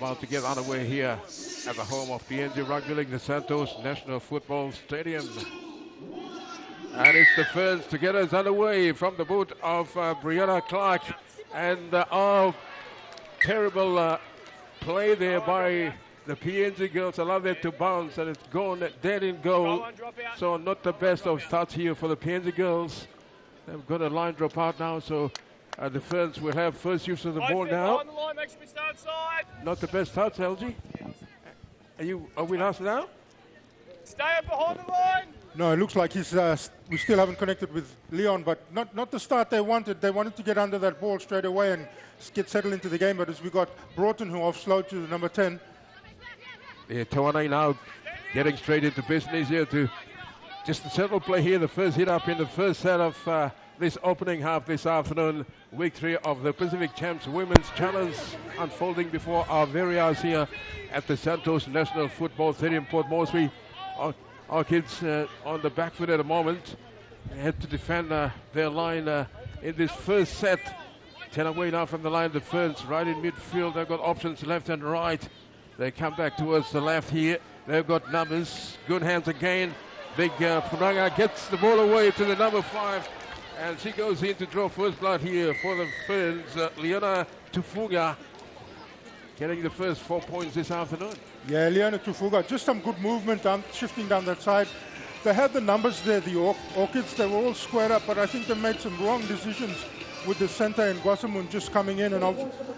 about to get underway here at the home of PNG Rugby League, the Santos National Football Stadium. And it's the Ferns to get us underway from the boot of Brianna Clark. And terrible play there by the PNG girls. Allowed it to bounce and it's gone dead in goal. So not the best of starts here for the PNG girls. They've got a line drop out now, so the Ferns will have first use of the ball now. Not the best starts, LG. Are we last now? Stay up behind the line. No, it looks like he's. We still haven't connected with Leon, but not the start they wanted. They wanted to get under that ball straight away and get settled into the game. But as we got Broughton, who offload to the number 10. Yeah, Tawana now getting straight into business here to just the settle play here. The first hit up in the first set of this opening half this afternoon. Week 3 of the Pacific Champs Women's Challenge unfolding before our very eyes here at the Santos National Football Stadium, Port Moresby. Orchids on the back foot at the moment. They had to defend their line in this first set. 10 away now from the line. The Ferns right in midfield. They've got options left and right. They come back towards the left here. They've got numbers. Good hands again. Big Funanga gets the ball away to the number 5. And she goes in to draw first blood here for the Ferns. Leona Tufuga getting the first 4 points this afternoon. Yeah, Leona Tufuga, just some good movement shifting down that side. They had the numbers there, the Orchids, they were all squared up, but I think they made some wrong decisions with the center and Guasamun just coming in, and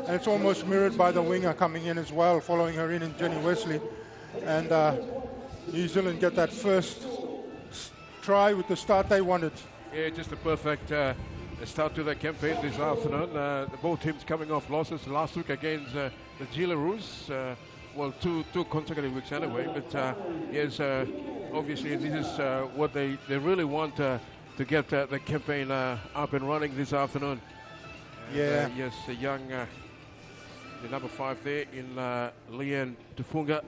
it's almost mirrored by the winger coming in as well, following her in Jenny Wesley. And New Zealand get that first try with the start they wanted. Yeah, just a perfect start to the campaign this afternoon. Both teams coming off losses last week against the Gillaroos. Well, two consecutive weeks anyway. But yes, obviously this is what they really want to get the campaign up and running this afternoon. Yeah. Yes, the young, the number 5 there in Leanne Tufunga.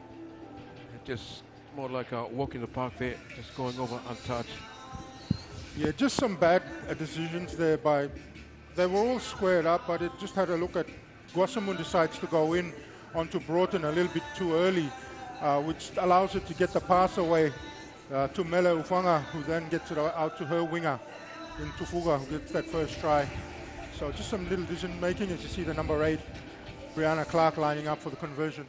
Just more like a walk in the park there, just going over untouched. Yeah, just some bad decisions there they were all squared up, but it just had a look at Guasamun decides to go in onto Broughton a little bit too early, which allows it to get the pass away to Mele Ufanga, who then gets it out to her winger in Tufuga, who gets that first try. So just some little decision making as you see the number 8, Brianna Clark, lining up for the conversion.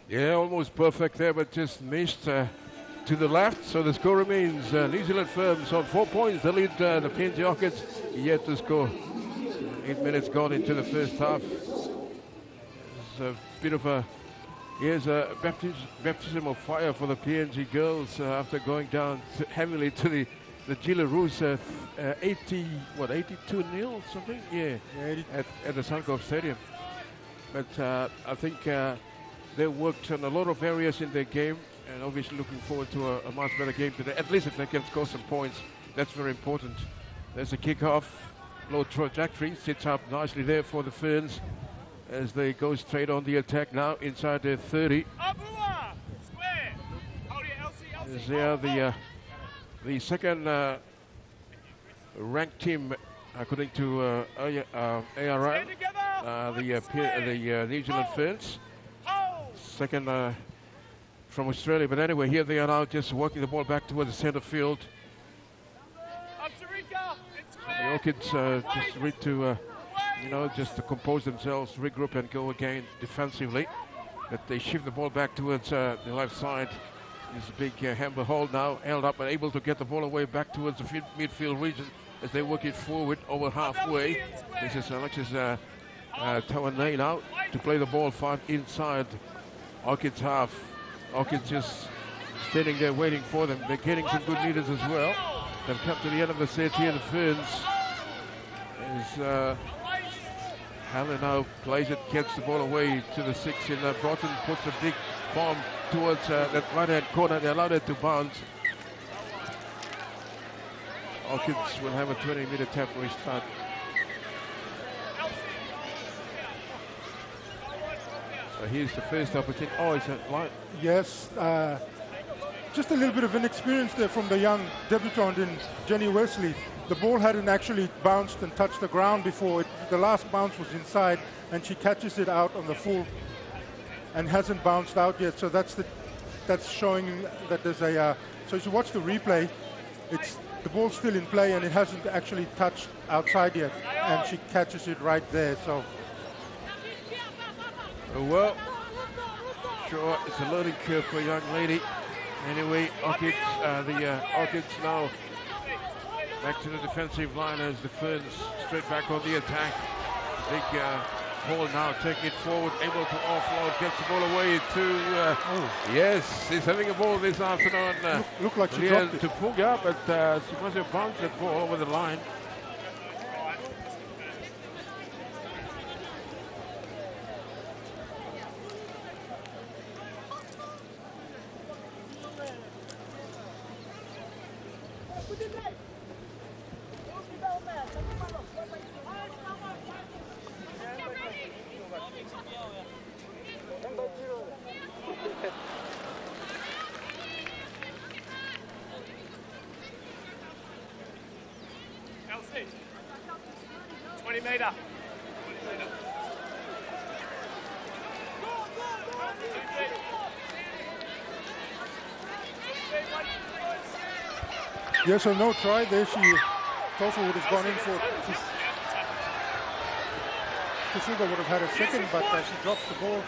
Yeah, almost perfect there, but just missed to the left. So the score remains New Zealand Firms on 4 points. They lead the PNG Orchids yet to score. 8 minutes gone into the first half. It's a bit of a baptism of fire for the PNG girls after going down heavily to the Gillaroos 82-0 something? Yeah, at the Suncorp Stadium. But I think they worked on a lot of areas in their game, and obviously looking forward to a much better game today. At least if they can score some points, that's very important. There's a kick-off. Low trajectory sits up nicely there for the Ferns as they go straight on the attack now inside their 30. As they are the second ranked team according to ARL, the New Zealand Ferns. Second from Australia, but anyway, here they are now just working the ball back towards the center field. The Orchids just need to, just to compose themselves, regroup and go again defensively. But they shift the ball back towards the left side. This big hammer hold now held up and able to get the ball away back towards the midfield region as they work it forward over halfway. This is Alexis Tawanei now to play the ball 5 inside Orchids half. Orchids just standing there waiting for them. They're getting some good meters as well. They've come to the end of the set here. The Ferns as Helen now plays it, gets the ball away to the 6 in Broughton, puts a big bomb towards that right-hand corner. They allowed it to bounce. Orchids will have a 20-meter temporary start. So here's the first opportunity. Oh, it's a line. Yes. just a little bit of inexperience there from the young debutant in Jenny Wesley. The ball hadn't actually bounced and touched the ground before. The last bounce was inside, and she catches it out on the full and hasn't bounced out yet. So that's showing that there's a. So if you watch the replay, the ball's still in play and it hasn't actually touched outside yet, and she catches it right there. So. Well, sure, it's a learning curve for a young lady. Anyway, Orchids now back to the defensive line as the Ferns straight back on the attack. Big Hall now taking it forward, able to offload, gets the ball away to, yes, he's having a ball this afternoon. Look like she dropped it. To Puga, but she must have bounced that ball over the line. LC. 20 metre. Yes or no try there. She Tofu would have gone in for. Kasuga would have had a second, but she drops the ball.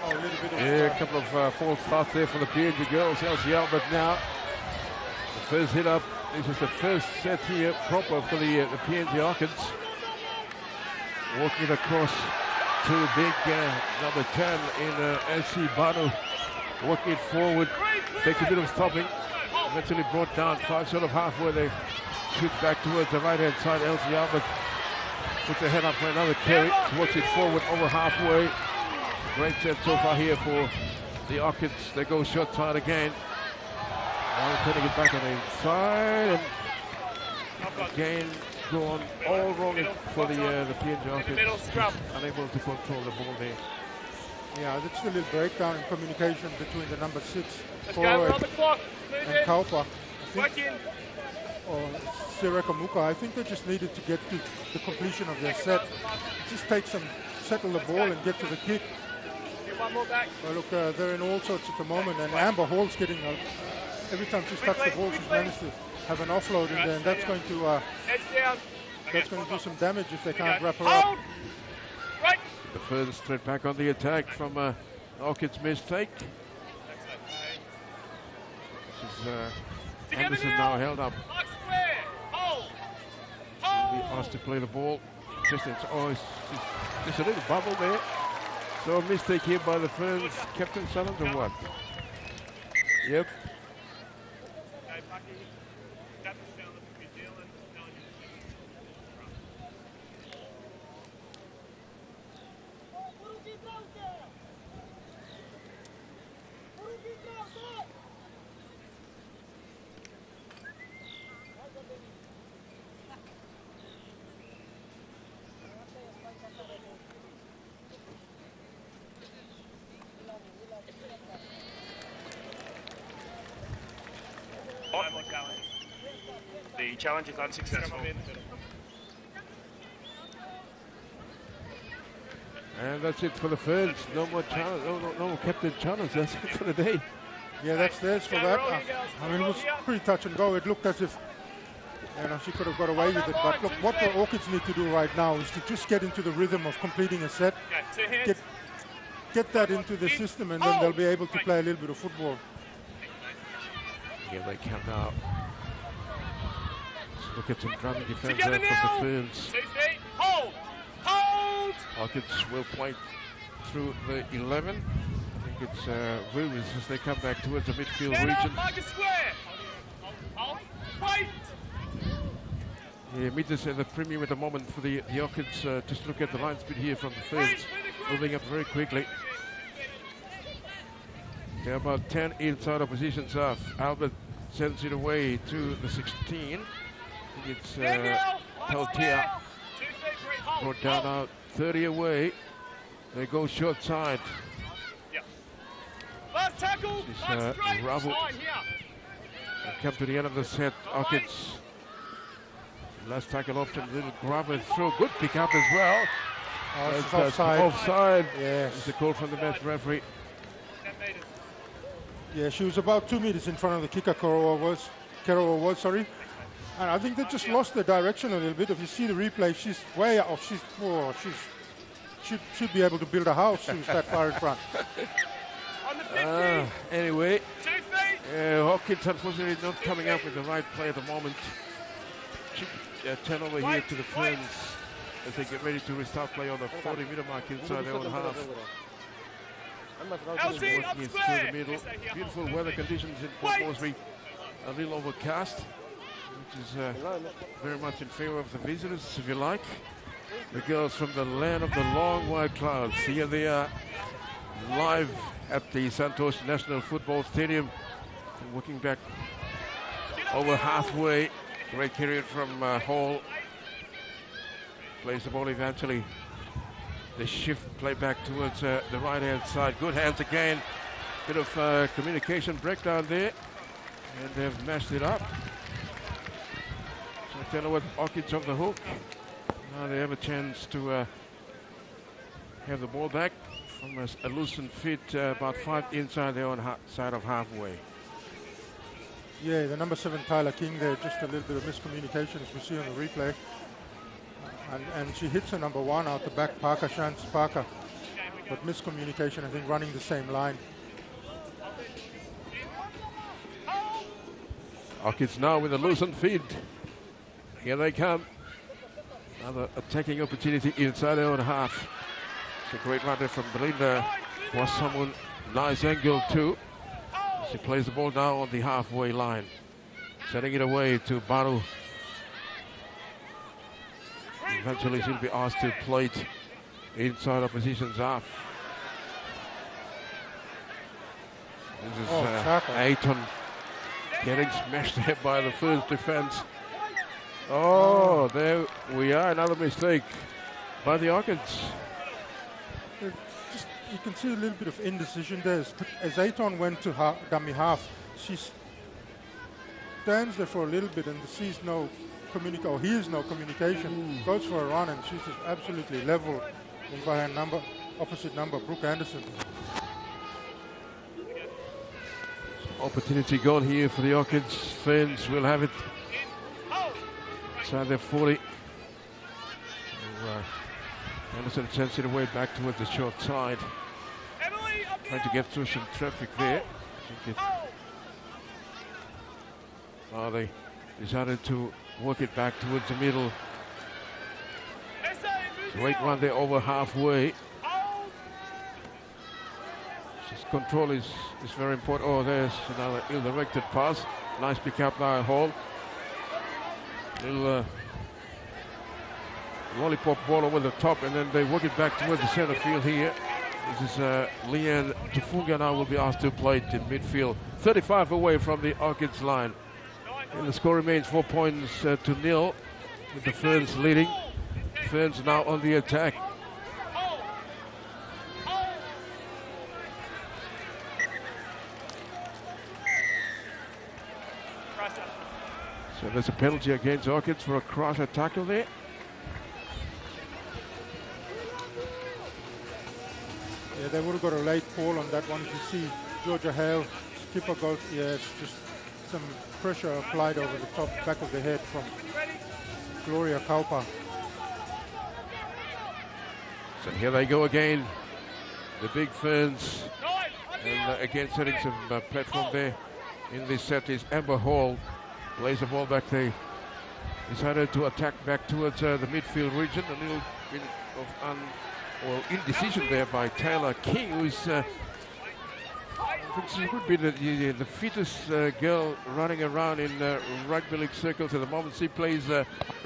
Oh, a little bit of. Yeah, a couple of false starts there for the PNG girls. Elsie Albert now. The first hit up. This is the first set here proper for the PNG Orchids. Walking across to big number 10 in SC Banu. Working it forward. Takes a bit of stopping. Eventually brought down sort of halfway. They shoot back towards the right-hand side. Elsie Albert puts her head up for another carry. Works it forward over halfway. Great set so far here for the Orchids. They go short side again. Now turning it back on the inside. And again, going all wrong for the PNG Orchids. Unable to control the ball there. Yeah, that's a little breakdown in communication between the number 6 forward and Kaupa. Or Sirekamuka. I think they just needed to get to the completion of their set. Just take some, settle the ball and get to the kick. Well, look, they're in all sorts at the moment, and Amber Hall's getting every time she's touched the ball, she's managed to have an offload in there, and that's going to do some damage if they can't wrap her up. The Ferns straight back on the attack from Orchid's mistake. This is Anderson now held up. She'll be asked to play the ball. Just a little bubble there. So a mistake here by the Ferns. Captain Sullins or what? Yep. The challenge is unsuccessful. And that's it for the Ferns. No more challenge. No more Captain Challenge. That's it for the day. Yeah, that's theirs for that. I mean, it was pretty touch and go. It looked as if she could have got away with it. But look, what the Orchids need to do right now is to just get into the rhythm of completing a set. Get that into the system, and then they'll be able to play a little bit of football. Here they come now. Let's look at some drumming defense there from the Ferns. Hold! Orchids will play through the 11. I think it's Rubens as they come back towards the midfield region. Yeah, meters at the premium at the moment for the Orchids. Just look at the line speed here from the Ferns. Moving up very quickly. They're about 10 inside oppositions off. Albert sends it away to the 16. I think it's Peltier. Brought down out 30 away. They go short side. Last tackle. This is Last straight. Rubble. Line here. Come to the end of the set. Orchids. Last tackle option. Little grab and throw. Good pick up as well. Oh, she's That's offside. Offside. Yes. It's a call from the match referee. 10 metres. Yeah, she was about 2 meters in front of the kicker. Keroa was, sorry. And I think they just lost their direction a little bit. If you see the replay, she's way off. She should be able to build a house. She was that far in front. On the 50. Anyway, 2 feet. Hawkins unfortunately not coming up with the right play at the moment. Turn over here to the Ferns as they get ready to restart play on the 40-meter mark inside their own half. LT Working up it through square. the middle. Beautiful weather conditions in Port Moresby. A little overcast, which is very much in favor of the visitors, if you like. The girls from the land of the long white clouds. Here they are live at the Santos National Football Stadium. Working back over halfway. Great carry from Hall. Plays the ball eventually. The shift play back towards the right-hand side. Good hands again. Bit of communication breakdown there. And they've mashed it up. So I tell you what, Orchids off the hook. Now they have a chance to have the ball back from a loosened fit about 5 inside their own side of halfway. Yeah, the number 7 Tyler King there, just a little bit of miscommunication as we see on the replay. And she hits her number 1 out the back, Chance Parker. But miscommunication, I think, running the same line. Orchids now with a loosened feed. Here they come. Another attacking opportunity inside their own half. It's a great run there from Belinda. Was someone nice angle too. She plays the ball now on the halfway line. Sending it away to Baru. Eventually she'll be asked to play it inside opposition's half. This is Ayton getting smashed there by the first defense. Oh, there we are. Another mistake by the Orchids. You can see a little bit of indecision there. As Ayton went to dummy half, she stands there for a little bit and sees no hears no communication, goes for a run, and she's just absolutely leveled by her opposite number, Brooke Anderson. Opportunity gone here for the Orchids. Ferns will have it. So they're 40. Anderson sends it away back towards the short side. Trying to get through some traffic there. They decided to work it back towards the middle. Great run there over halfway. Just control is very important. Oh, there's another ill-directed pass. Nice pick up by Hall. Little lollipop ball over the top, and then they work it back towards the center field here. This is Leanne Tufunga now will be asked to play it in midfield. 35 away from the Orchids line. And the score remains 4 points to 0, with the Ferns leading. Ferns now on the attack. So there's a penalty against Orchids for a crosser tackle there. Yeah, they would have got a late call on that one. You see Georgia Hale, skipper goes, it's just some pressure applied over the top back of the head from Gloria Kaupa. So here they go again, the big Ferns. And again setting some platform there in this set is Amber Hall. Plays the ball back there. Decided to attack back towards the midfield region. A little bit of indecision there by Taylor King, who's she would be the fittest girl running around in rugby league circles at the moment. She plays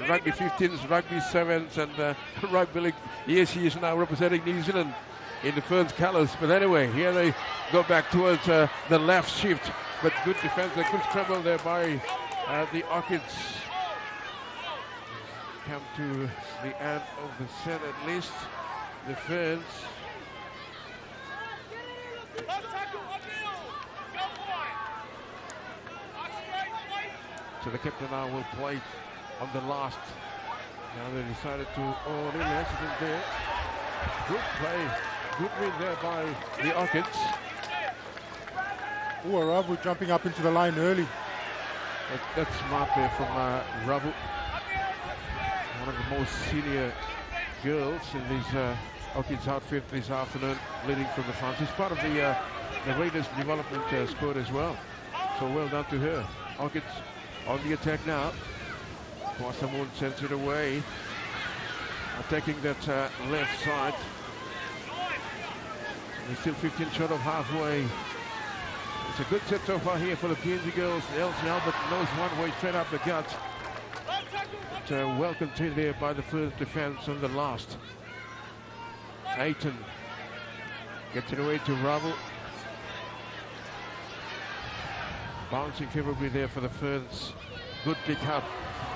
rugby 15s, rugby 7s, and rugby league. Yes, she is now representing New Zealand in the Ferns colours. But anyway, here they go back towards the left shift. But good defence, a good scramble there by the Orchids. Come to the end of the set at least. The Ferns. So the captain now will play on the last. Now they decided to, little accident there. Good play, good win there by the Orchids. Ravu jumping up into the line early. That's smart there from Ravu. One of the most senior girls in these Orchids outfit this afternoon, leading from the front. She's part of the Raiders development squad as well. So well done to her. Orchids on the attack now. Kwassamun sends it away. Attacking that left side. They're still 15 short of halfway. It's a good set so far here for the PNG girls. Elsie Albert knows one way straight up the gut. But well contained there by the first defense on the last. Aiton gets it away to Ravu. Bouncing favorably there for the Ferns. Good pick up.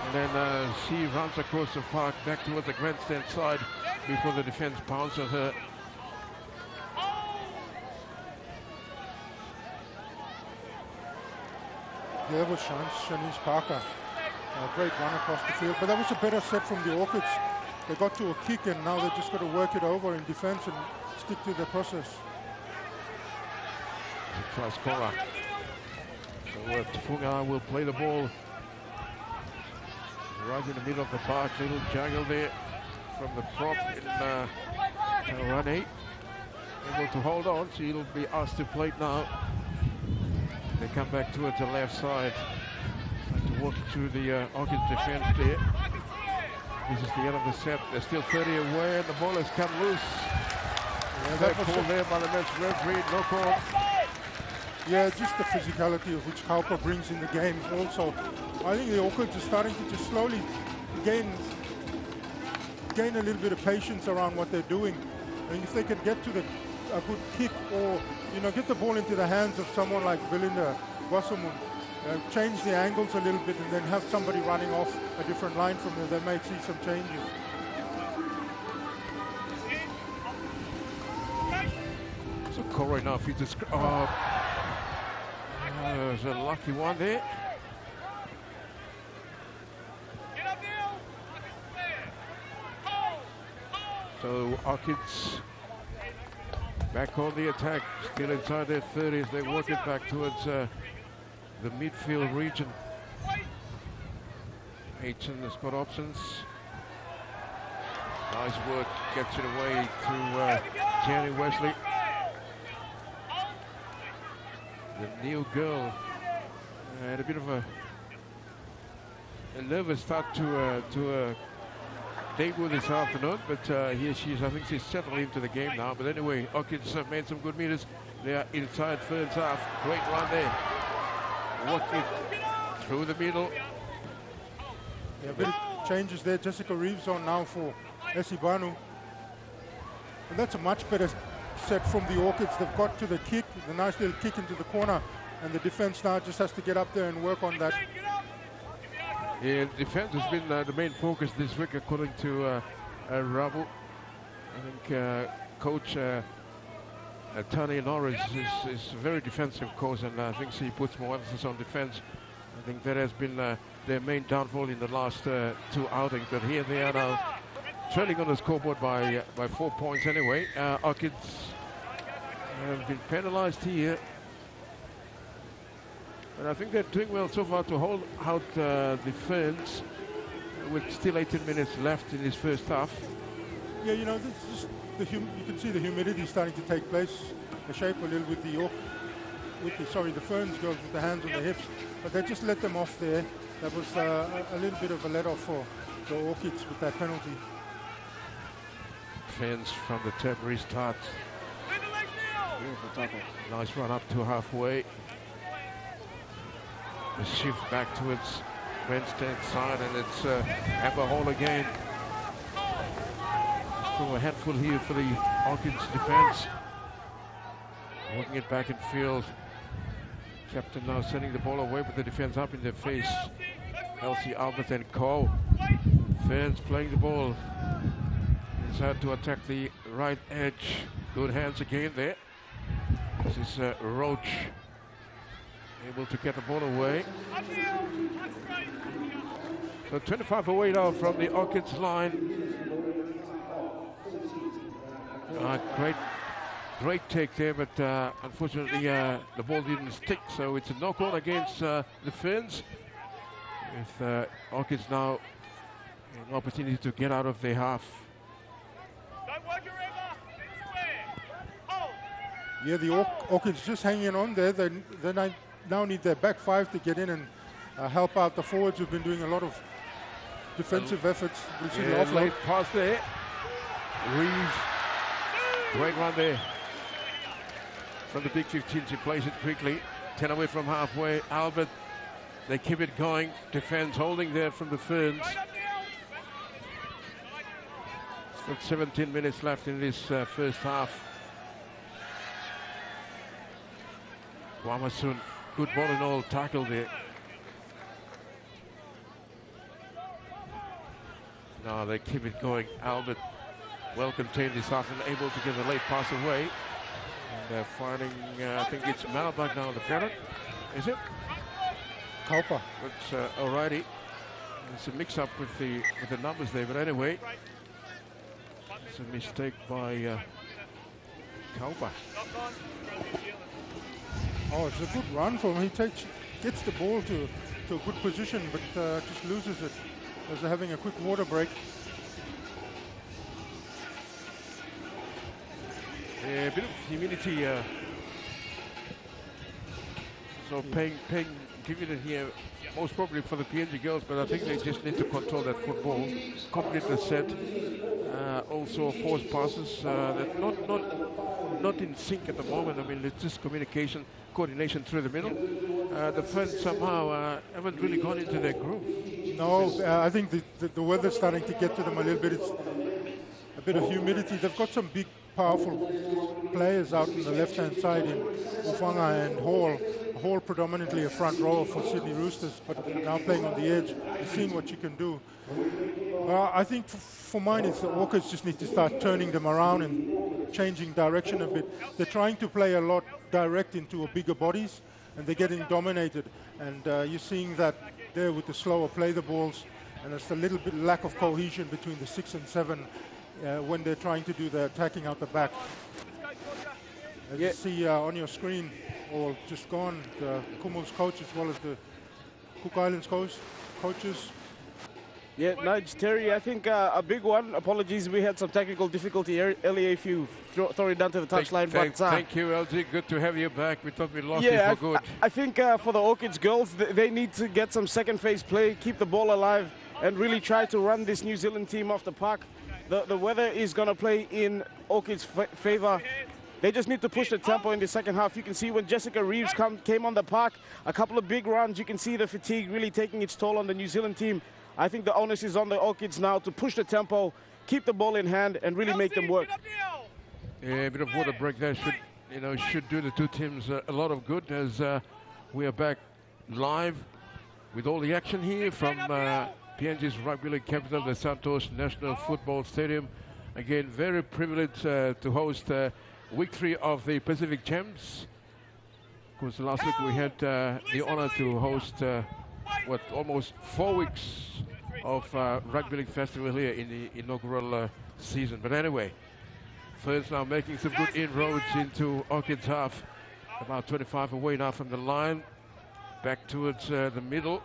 And then she runs across the park back towards the grandstand side before the defense pounds on her. There was Shanice Parker. A great run across the field. But that was a better set from the Orchids. They got to a kick and now they just got to work it over in defense and stick to the process. Try scorer. So Tufunga will play the ball right in the middle of the park. Little juggle there from the prop in Taurani. Able to hold on, so he'll be asked to play it now. They come back towards the left side. Like to walk through the Orchids defense there. This is the end of the set. They're still 30 away and the ball has come loose. Yeah, that call there by the match referee, no call. Yeah, just the physicality of which Kaupa brings in the game also. I think the Orchids are starting to just slowly gain a little bit of patience around what they're doing. And if they can get to a good kick or, get the ball into the hands of someone like Belinda Gwassamun, change the angles a little bit and then have somebody running off a different line from there, they might see some changes. So Corey now feeds the there's a lucky one there. So Orchids back on the attack, still inside their 30s. They work it back towards the midfield region. Aiton has got options. Nice work, gets it away to Jenny Wesley. The new girl had a bit of a nervous start to debut this afternoon, but here she is. I think she's settled into the game now. But anyway, Orchids have made some good meters. They are inside Ferns half. Great run there. Work it through the middle. Yeah, bit of changes there. Jessica Reeves on now for Esibanu. And that's a much better set from the Orchids. They've got to the kick, the nice little kick into the corner, and the defense now just has to get up there and work on that. Yeah, defense has been the main focus this week, according to Ravu. I think Coach Tony Norris is a very defensive coach, and I think she puts more emphasis on defense. I think that has been their main downfall in the last two outings, but here they are now trailing on the scoreboard by 4 points anyway. Orchids have been penalized here. But I think they're doing well so far to hold out the Ferns with still 18 minutes left in this first half. Yeah, this is just you can see the humidity starting to take place. The shape a little with the Ferns girls with the hands on the hips, but they just let them off there. That was a little bit of a let-off for the Orchids with that penalty. Ferns from the temporary start. Beautiful tackle. Nice run up to halfway. The shift back towards grandstand side, and it's Amber Hall again. So a handful here for the Orchids defense. Working it back in field. Captain now sending the ball away with the defense up in their face. Elsie Albert and Cole. Ferns playing the ball. Inside to attack the right edge. Good hands again there. This is Roach. able to get the ball away. So 25 away now from the Orchids line. Great take there, but unfortunately the ball didn't stick, so it's a knock-on against the Ferns. With Orchids now an opportunity to get out of their half. Yeah, the Orchids just hanging on there. They now need their back five to get in and help out the forwards who've been doing a lot of defensive efforts. We'll see the offload. Late pass there. Reeves, great run there. From the big 15, she plays it quickly. 10 away from halfway. Albert, they keep it going. Defense holding there from the Ferns. Still 17 minutes left in this first half. Wamasun, good ball and all tackle there. No, they keep it going. Albert, well contained this afternoon, able to get the late pass away. And they're finding, I think it's Malbach now, the parent. Is it? Kaupa. That's alrighty. It's a mix-up with the numbers there, but anyway, it's a mistake by Kaupa. Oh, it's a good run for him. He gets the ball to a good position, but just loses it as they're having a quick water break. A bit of humidity. So paying giving it here, most probably for the PNG girls, but I think they just need to control that football, complete the set. Also forced passes that not in sync at the moment. I mean, it's just communication, coordination through the middle. The Ferns somehow haven't really gone into their groove. No, I think the weather's starting to get to them a little bit. It's a bit of humidity. They've got some big, powerful players out on the left-hand side in Ufanga and Hall. Hall predominantly a front rower for Sydney Roosters, but now playing on the edge, seeing what you can do. I think for mine, it's the Orchids just need to start turning them around and changing direction a bit. They're trying to play a lot direct into a bigger bodies, and they're getting dominated. And you're seeing that there with the slower play the balls, and there's a little bit lack of cohesion between the 6 and 7 when they're trying to do the attacking out the back. As you see on your screen, or just gone, the Kumul's coach as well as the Cook Islands coaches. Yeah, Nudge, Terry, I think a big one. Apologies, we had some technical difficulty earlier if you throw it down to the touchline. Thank you, LG. Good to have you back. We thought we lost you for good. I think for the Orchids girls, they need to get some second phase play, keep the ball alive, and really try to run this New Zealand team off the park. The weather is going to play in Orchids' favor. They just need to push the tempo in the second half. You can see when Jessica Reeves came on the park, a couple of big runs, you can see the fatigue really taking its toll on the New Zealand team. I think the onus is on the Orchids now to push the tempo, keep the ball in hand, and really make them work. Yeah, a bit of water break there should do the two teams a lot of good, as we are back live with all the action here from PNG's Rugby League capital, the Santos National Football Stadium. Again, very privileged to host Week 3 of the Pacific Champs. Of course, last week we had the honor to host almost 4 weeks of Rugby League Festival here in the inaugural season. But anyway, Ferns now making some good inroads into Orchids half. About 25 away now from the line. Back towards the middle.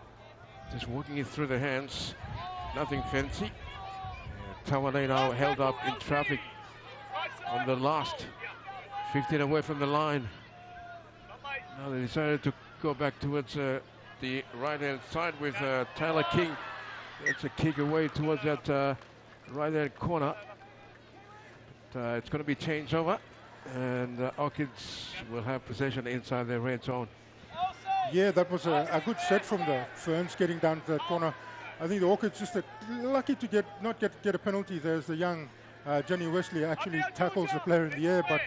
Just working it through the hands. Nothing fancy. Tawane now held up in traffic on the last 15 away from the line. Now they decided to go back towards the right-hand side with Tyler King. It's a kick away towards that right-hand corner. But, it's going to be changed over, and Orchids will have possession inside their red zone. Yeah, that was a good set from the Ferns getting down to that corner. I think the Orchids just lucky to not get a penalty there, as the young Jenny Wesley actually tackles the player in the air, but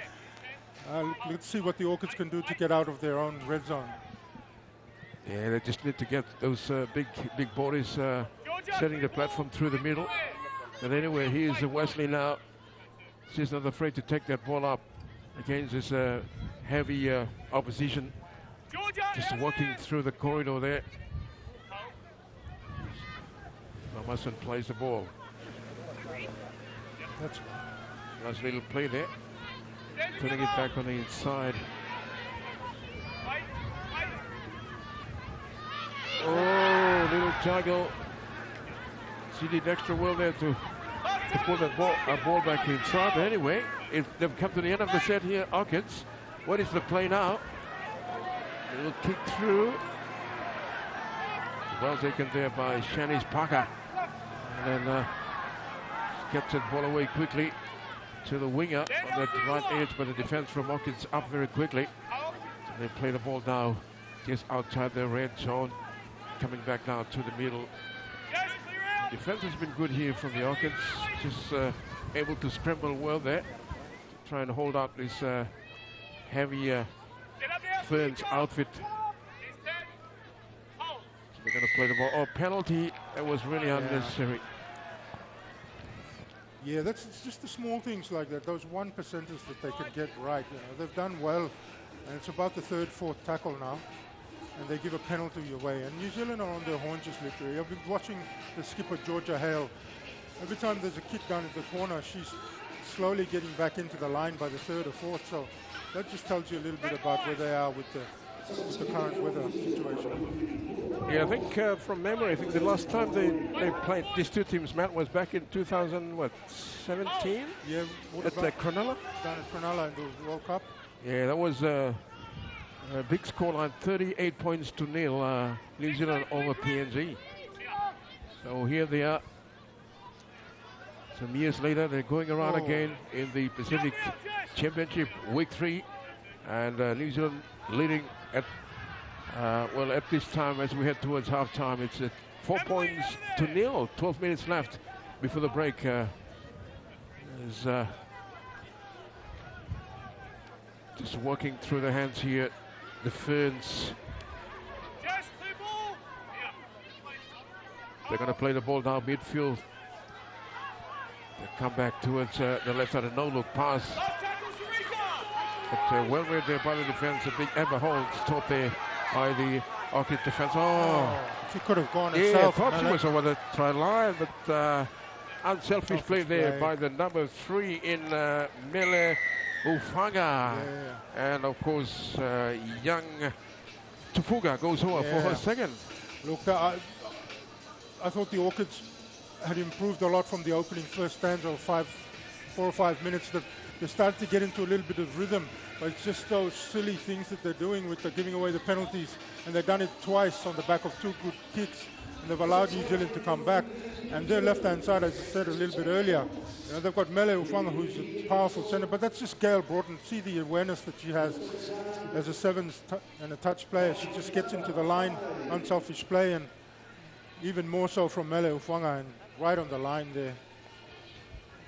let's see what the Orchids can do to get out of their own red zone. Yeah, they just need to get those big bodies setting the platform through the middle. But anyway, here's Wesley now. She's not afraid to take that ball up against this heavy opposition. Just walking through the corridor there. Mamason plays the ball. That's Nice little play there. Turning it back on the inside. Oh, little juggle. CD Dexter well there to pull that ball back inside. But anyway, they've come to the end of the set here, Orchids. What is the play now? A little kick through. Well taken there by Shanice Parker. And then gets that ball away quickly to the winger on that right edge, but the defense from Orchids up very quickly. So they play the ball now just outside the red zone. Coming back now to the middle. The defense has been good here from the Orchids. Just able to scramble well there. To try and hold out this heavy Ferns outfit. So they're going to play the ball. Oh, penalty. That was really unnecessary. Yeah, it's just the small things like that, those 1% that they can get right. You know, they've done well, and it's about the third, fourth tackle now, and they give a penalty away. And New Zealand are on their haunches, literally. I've been watching the skipper, Georgia Hale. Every time there's a kick down at the corner, she's slowly getting back into the line by the third or fourth. So that just tells you a little bit about where they are with the current weather situation. Yeah, I think from memory, I think the last time they played these two teams, Matt, was back in 2017? Yeah, at Cronulla? Down at Cronulla in the World Cup. Yeah, that was a big scoreline, 38-0, New Zealand over PNG. So here they are. Some years later, they're going around again in the Pacific Championship, week 3. And New Zealand leading at at this time, as we head towards halftime, it's at 4-0. 12 minutes left before the break. Just working through the hands here, the Ferns. They're going to play the ball down midfield. They come back towards the left side, a no-look pass. But well read there by the defense. A big Amber Holds taught there by the Orchid defense. Oh, she could have gone herself. herself. I thought she was over the try line, but unselfish play there by the number 3 in Mele Ufanga. Yeah. And of course, young Tufuga goes over for her second. Look, I thought the Orchids had improved a lot from the opening first stanza of 4 or 5 minutes. They started to get into a little bit of rhythm, but it's just those silly things that they're doing with giving away the penalties, and they've done it twice on the back of 2 good kicks, and they've allowed New Zealand to come back. And their left-hand side, as I said a little bit earlier, you know, they've got Mele Ufanga, who's a powerful centre, but that's just Gail Broughton. See the awareness that she has as a sevens and a touch player. She just gets into the line, unselfish play, and even more so from Mele Ufanga, and right on the line there.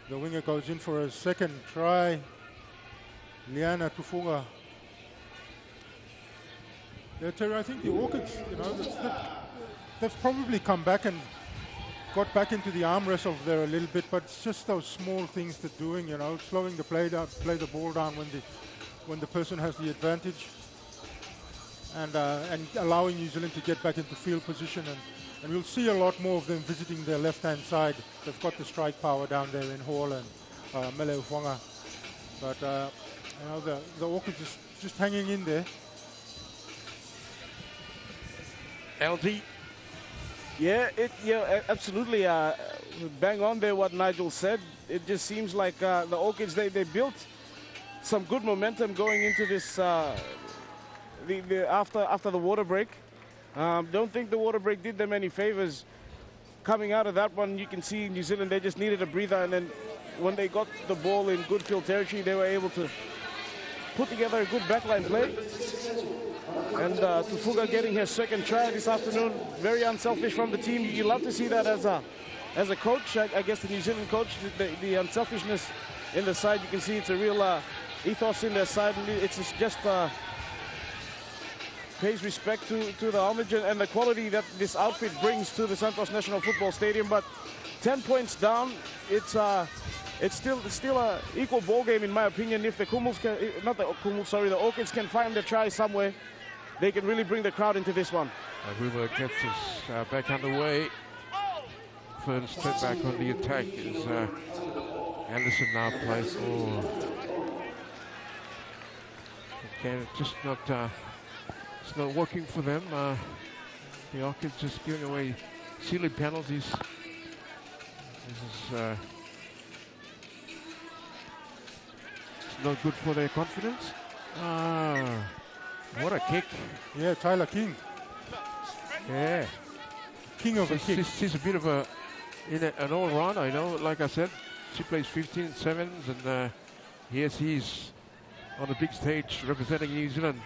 The winger goes in for a second try. Liana Tufuga. Yeah, Terry, I think the Orchids, you know, they've probably come back and got back into the arm wrestle there a little bit, but it's just those small things they're doing, you know, slowing the play down, play the ball down when the person has the advantage, and allowing New Zealand to get back into field position, and we'll see a lot more of them visiting their left-hand side. They've got the strike power down there in Hall and Mele Ufanga. But, you know, the Orchids is just hanging in there. LG. Yeah, absolutely. Bang on there what Nigel said. It just seems like the Orchids, they built some good momentum going into this, after the water break. Don't think the water break did them any favors. Coming out of that one, you can see New Zealand, they just needed a breather, and then when they got the ball in good field territory, they were able to put together a good backline play. And Tufuga getting her second try this afternoon, very unselfish from the team. You love to see that as a coach. I guess the New Zealand coach, the unselfishness in the side, you can see it's a real ethos in their side. It's just pays respect to the homage and the quality that this outfit brings to the Santos National Football Stadium. But 10 points down, it's still a equal ball game in my opinion. If the Orchids can find a try somewhere, they can really bring the crowd into this one. Ruber gets us back underway. Ferns straight back on the attack as Anderson now plays. Okay, just not, it's not working for them. The Orchids just giving away silly penalties. This is it's not good for their confidence. What a kick. Yeah, Tyler King. Yeah. King of the kick. She's a bit of an all-rounder, you know. Like I said, she plays 15 sevens, and here she's on the big stage representing New Zealand.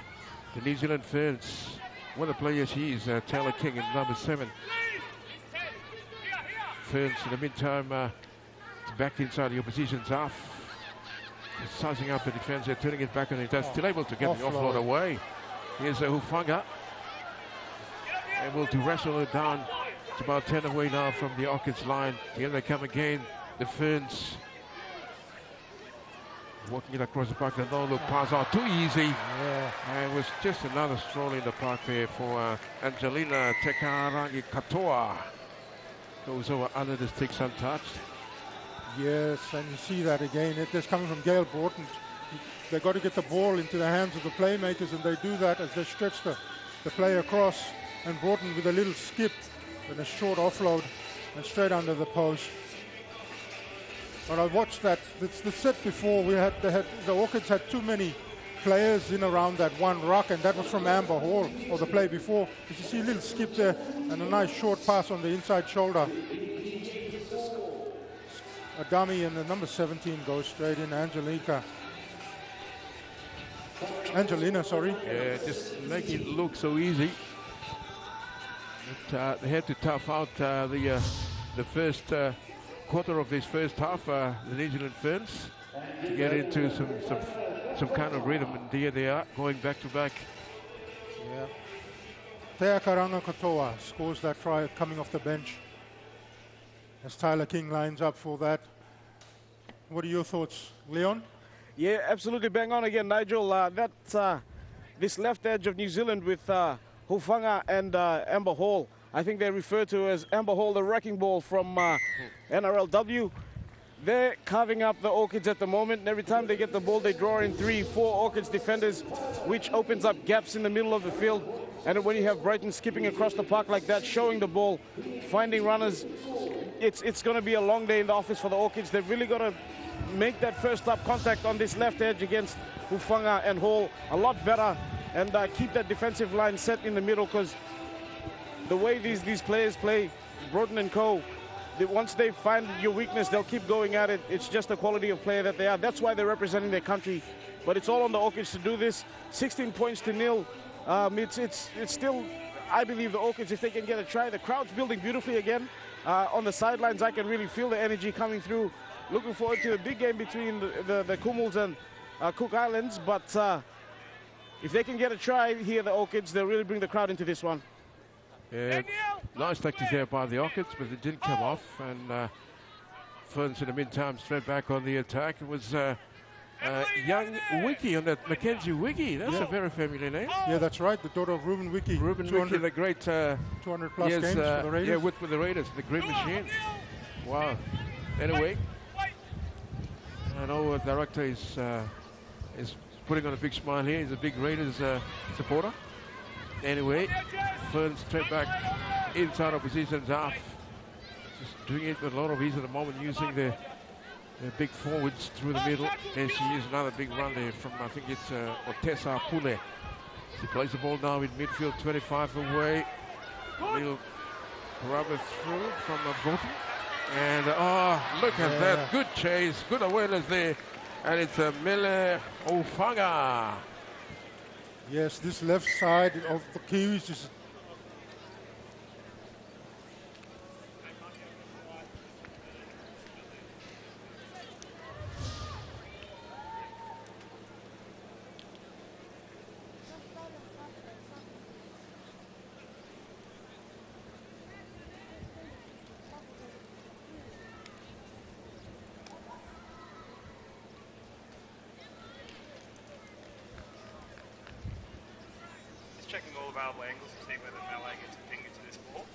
The New Zealand Ferns. What a player she is, Taylor King in number 7. Ferns in the meantime back inside the opposition's half. Sizing up the defense, they're turning it back on it. They're still able to get the offload away. Here's a Hufanga. Able to wrestle it down. It's about 10 away now from the Orchids line. Here they come again, the Ferns. Walking it across the park, the no-look pass out too easy. Yeah. And it was just another stroll in the park there for Angelina Tekarangi Katoa. Goes over under the sticks untouched. Yes, and you see that again. It is coming from Gail Broughton. They got to get the ball into the hands of the playmakers, and they do that as they stretch the play across. And Broughton with a little skip and a short offload and straight under the post. But I watched that. It's the set before. The Orchids had too many players in around that one ruck, and that was from Amber Hall, or the play before. You see a little skip there and a nice short pass on the inside shoulder. A dummy, and the number 17 goes straight in. Angelina, sorry. Yeah, just make it look so easy. But, they had to tough out the first quarter of this first half, the New Zealand Ferns, to get into some kind of rhythm, and here they are going back to back. Yeah. Te Karanga Katoa scores that try coming off the bench as Tyler King lines up for that. What are your thoughts, Leon? Yeah, absolutely bang on again, Nigel. This left edge of New Zealand with Hufanga and Amber Hall. I think they refer to as Amber Hall, the wrecking ball from NRLW. They're carving up the Orchids at the moment, and every time they get the ball, they draw in 3-4 Orchids defenders, which opens up gaps in the middle of the field. And when you have Brighton skipping across the park like that, showing the ball, finding runners, it's going to be a long day in the office for the Orchids. They've really got to make that first up contact on this left edge against Hufanga and Hall a lot better, and keep that defensive line set in the middle, because the way these players play, Broughton and co, once they find your weakness, they'll keep going at it. It's just the quality of player that they are. That's why they're representing their country. But it's all on the Orchids to do this. 16 points to nil. It's still, I believe, the Orchids, if they can get a try. The crowd's building beautifully again. On the sidelines, I can really feel the energy coming through. Looking forward to a big game between the Kumuls and Cook Islands. But if they can get a try here, the Orchids, they'll really bring the crowd into this one. Yeah, nice tactic there by the Orchids, but it didn't come off. And Ferns in the meantime straight back on the attack. It was young Wiki on that, Mackenzie Wiki. That's a very familiar name. Yeah, that's right. The daughter of Ruben Wiki. Ruben Wiki, the great 200 plus games for the Raiders. Yeah, with the Raiders, the great machine. Wow. Anyway, I know the director is putting on a big smile here. He's a big Raiders supporter. Anyway, Ferns straight back inside opposition's half. Just doing it with a lot of ease at the moment, using the big forwards through the middle. There she is, another big run there from, I think it's Otessa Pule. She plays the ball now in midfield, 25 away. Little rubber through from Broughton. And look at that, good chase, good awareness there. And it's Mele Ofanga. Yes, this left side of the Kiwis is Check. checking all available angles to see whether Malay gets a finger to this ball.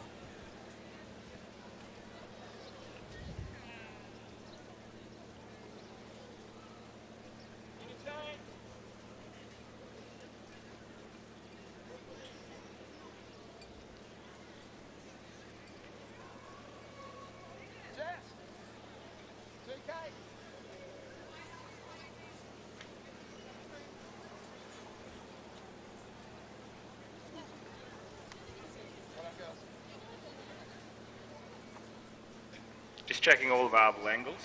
Just checking all available angles.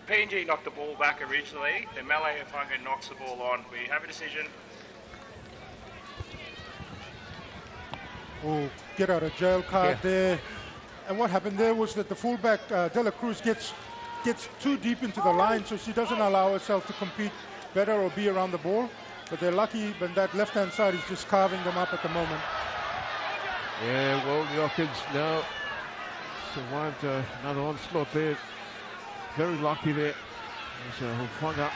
PNG knocked the ball back originally, then Malay Funga knocks the ball on. We have a decision. Oh, get out of jail card there. And what happened there was that the fullback, De La Cruz, gets too deep into the line, so she doesn't allow herself to compete better or be around the ball. But they're lucky when that left-hand side is just carving them up at the moment. Yeah, well, the Orchids now survived another onslaught there. Very lucky there. There's Hufanga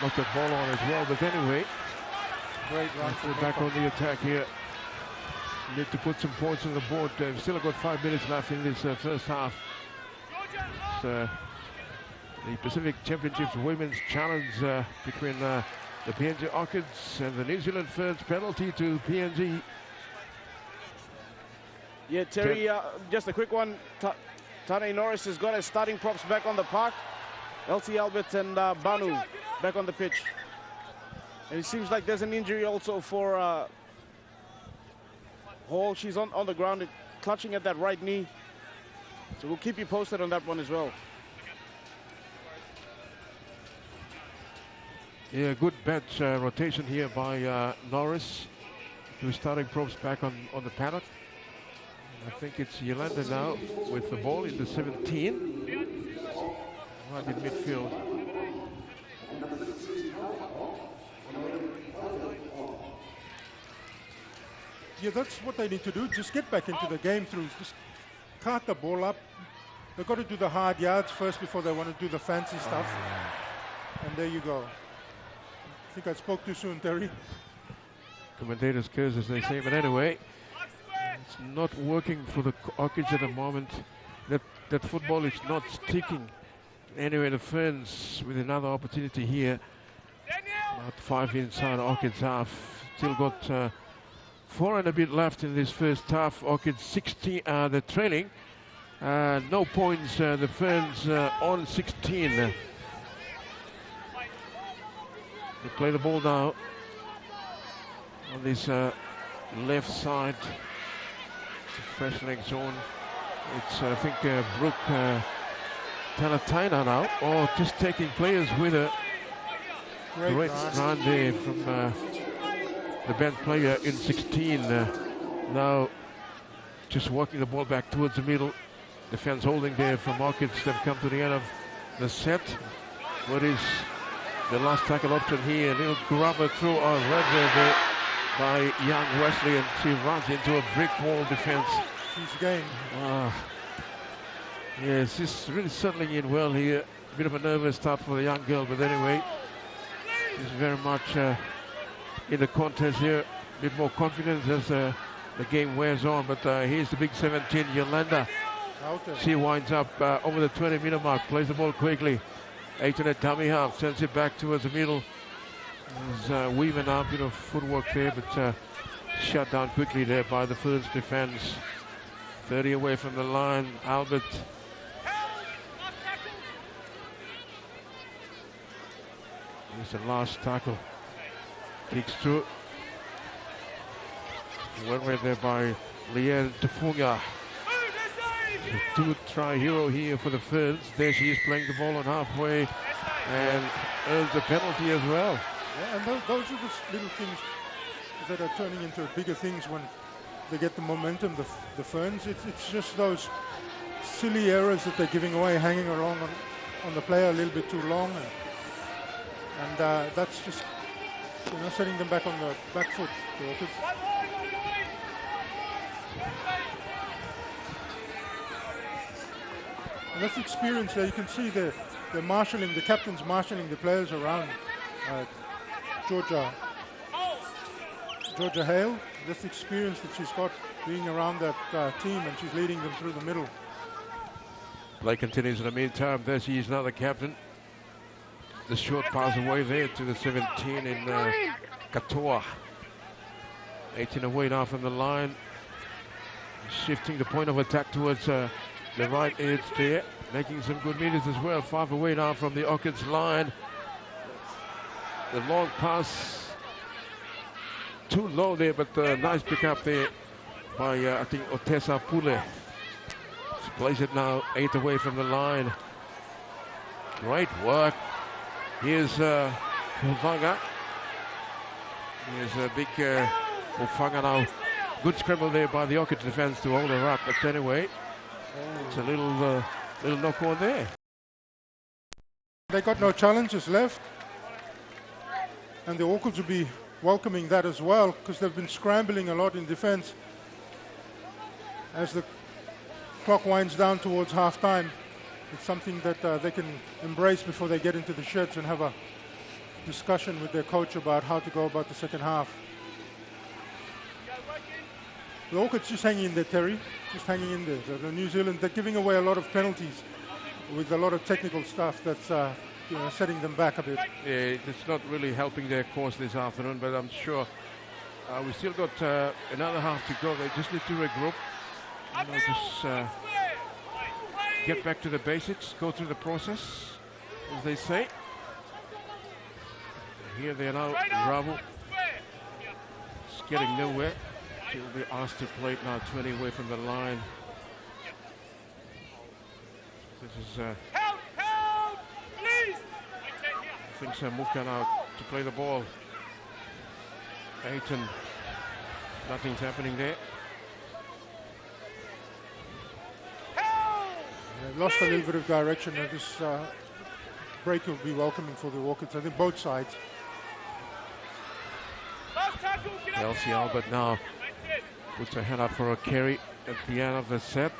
knocked the ball on as well. But anyway, Great run. we're back on the attack here. Need to put some points on the board. We've still got 5 minutes left in this first half. So, the Pacific Championships Women's Challenge between the PNG Orchids and the New Zealand Ferns, penalty to PNG. Yeah, Terry, just a quick one. Tane Norris has got his starting props back on the park. LT Albert and Banu back on the pitch. And it seems like there's an injury also for Hall. She's on the ground clutching at that right knee. So we'll keep you posted on that one as well. Yeah, good bench rotation here by Norris. Two starting props back on the paddock. I think it's Yolanda now with the ball in the 17. Right in midfield. Yeah, that's what they need to do. Just get back into the game through. Just cart the ball up. They've got to do the hard yards first before they want to do the fancy stuff. And there you go. I think I spoke too soon, Terry. Commentators curse, as they say, but anyway, it's not working for the Orchids at the moment. That football is not sticking. Anyway, the Ferns with another opportunity here. About 5 inside Orchids half. Still got 4 and a bit left in this first half. Orchids 16, they're trailing. No points, the Ferns on 16. They play the ball now on this left side. It's a fresh leg zone. It's, I think, Brooke Talataina now, or just taking players with her. Great run there from the bench player in 16. Now just walking the ball back towards the middle. Defense holding there from Orchids. They've come to the end of the set. What is the last tackle option here? A little grubber through our red there by young Wesley, and she runs into a brick wall defense. She's game. Yes, she's really settling in well here. A bit of a nervous start for the young girl, but anyway, she's very much in the contest here. A bit more confidence as the game wears on. But here's the big 17, Yolanda. She winds up over the 20-meter mark, plays the ball quickly. 8 in a dummy half, sends it back towards the middle. There's weaving up, bit of footwork there, but shut down quickly there by the Ferns defense. 30 away from the line, Albert. Here's the last tackle. Kicks through. Well read there by Leanne Tafunga. Two-try hero here for the Ferns. There she is playing the ball on halfway and earns a penalty as well. Yeah, and those are the little things that are turning into bigger things when they get the momentum, the Ferns. It's just those silly errors that they're giving away, hanging along on the player a little bit too long, and that's just setting them back on the back foot. The Orchids. And that's experience there. You can see they're marshalling, the captain's marshalling the players around. Georgia Hale, that's the experience that she's got being around that team, and she's leading them through the middle. Play continues in the meantime. There she is now, the captain. The short pass away there to the 17 in Katoa. 18 away now from the line. Shifting the point of attack towards the right edge there. Making some good meters as well. 5 away now from the Orchids line. The long pass. Too low there, but nice pick up there by, I think, Otessa Pule. She plays it now 8 away from the line. Great work. Here's Ufanga. Here's a big Ufanga now. Good scramble there by the Orchids defense to hold her up. But anyway, it's a little knock on there. They got no challenges left. And the Orchids will be welcoming that as well, because they've been scrambling a lot in defense. As the clock winds down towards half-time, it's something that they can embrace before they get into the sheds and have a discussion with their coach about how to go about the second half. The Orchids just hanging in there, Terry, just hanging in there. So the New Zealand, they're giving away a lot of penalties with a lot of technical stuff that's setting them back a bit. Yeah, it's not really helping their cause this afternoon, but I'm sure we still got another half to go. They just need to regroup. Just get back to the basics, go through the process, as they say. Here they are now, Ravu. It's getting nowhere. He'll be asked to play it now 20 away from the line. This is I think Muka now to play the ball. Ayton, nothing's happening there. They've lost a little bit of direction. This break will be welcoming for the Orchids. I think both sides. Elsie Albert now puts her hand up for a carry at the end of the set.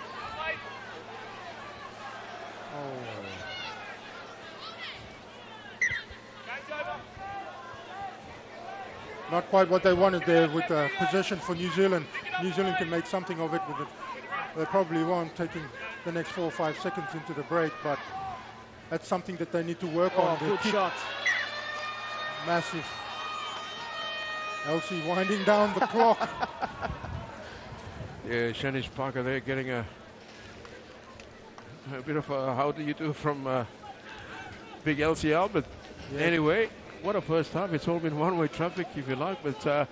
Not quite what they wanted there with possession for New Zealand. New Zealand can make something of it, but they probably won't, taking the next 4 or 5 seconds into the break, but that's something that they need to work on. Good shot. Massive. Elsie winding down the clock. Yeah, Shanish Parker there getting a bit of a how do you do from big Elsie Albert. Yeah. Anyway, what a first half. It's all been one-way traffic, if you like, but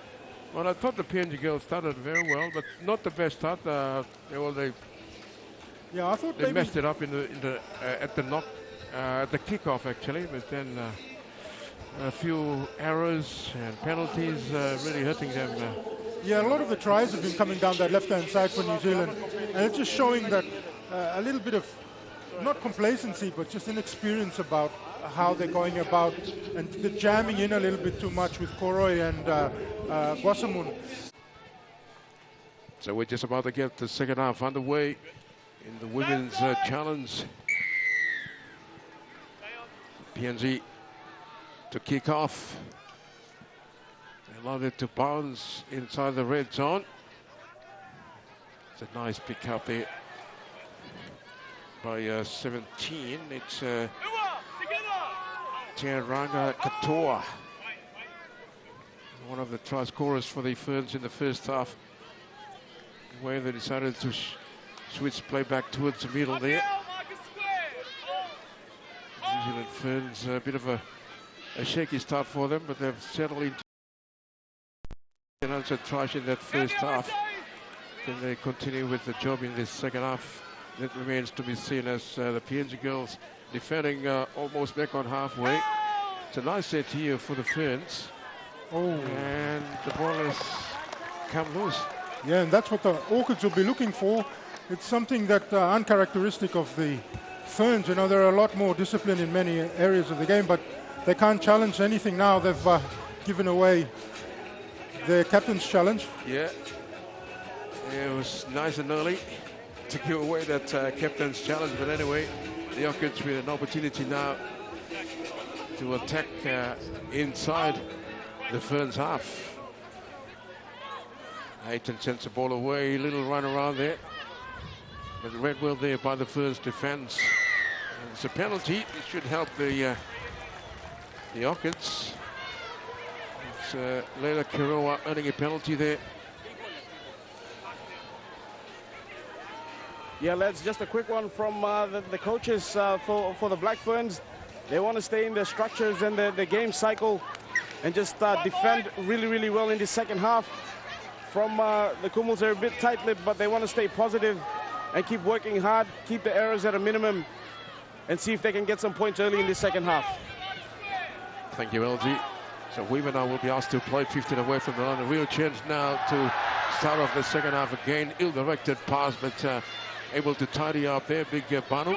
well, I thought the PNG girls started very well, but not the best start. I thought they messed it up at the kickoff actually, but then a few errors and penalties really hurting them. Yeah, a lot of the tries have been coming down that left-hand side for New Zealand, and it's just showing that a little bit of not complacency, but just inexperience about how they're going about, and the jamming in a little bit too much with Koroi and Gwasamun. So we're just about to get the second half underway in the women's challenge. PNG to kick off. They allowed it to bounce inside the red zone. It's a nice pick up there by 17. It's Teranga Katoa, one of the try scorers for the Ferns in the first half, where they decided to switch play back towards the middle there. New Zealand Ferns, a bit of a shaky start for them, but they've settled into another try in that first half. Can they continue with the job in this second half? That remains to be seen, as the PNG girls defending almost back on halfway. It's a nice set here for the Ferns. And the ball has come loose. Yeah, and that's what the Orchids will be looking for. It's something that uncharacteristic of the Ferns. You know, they're a lot more disciplined in many areas of the game, but they can't challenge anything now. They've given away their captain's challenge. Yeah, it was nice and early to give away that captain's challenge, but anyway, the Orchids with an opportunity now to attack inside the Ferns half. Hayton sends the ball away, little run around there, but Redwell there by the Ferns defense. It's a penalty. It should help the Orchids. It's Leila Kiroa earning a penalty there. Yeah, lads, just a quick one from the coaches for the Black Ferns. They want to stay in their structures and the game cycle and just defend really, really well in the second half. From the Kumals, they're a bit tight-lipped, but they want to stay positive and keep working hard, keep the errors at a minimum, and see if they can get some points early in the second half. Thank you, LG. So Weaver now will be asked to play 15 away from the line. A real chance now to start off the second half again. Ill-directed pass, but able to tidy up there. Big Banu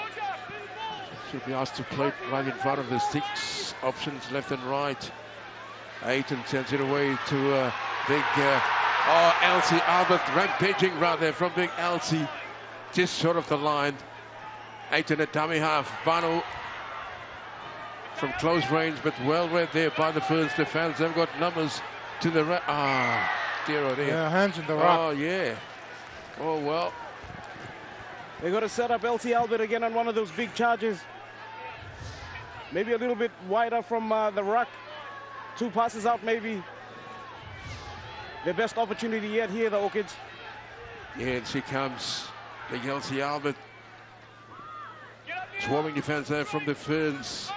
should be asked to play right in front of the six options, left and right. Ayton sends it away to big Elsie Albert, rampaging right there from big Elsie, just short of the line. Ayton at dummy half. Banu from close range, but well read there by the Ferns defense. They've got numbers to the right. Dear oh dear. Yeah, hands in the rock. Oh yeah. Oh well. They got to set up LT Albert again on one of those big charges. Maybe a little bit wider from the ruck. 2 passes out maybe. Their best opportunity yet here, the Orchids. Yeah, and she comes. Big LT Albert. Swarming defense there from the Ferns.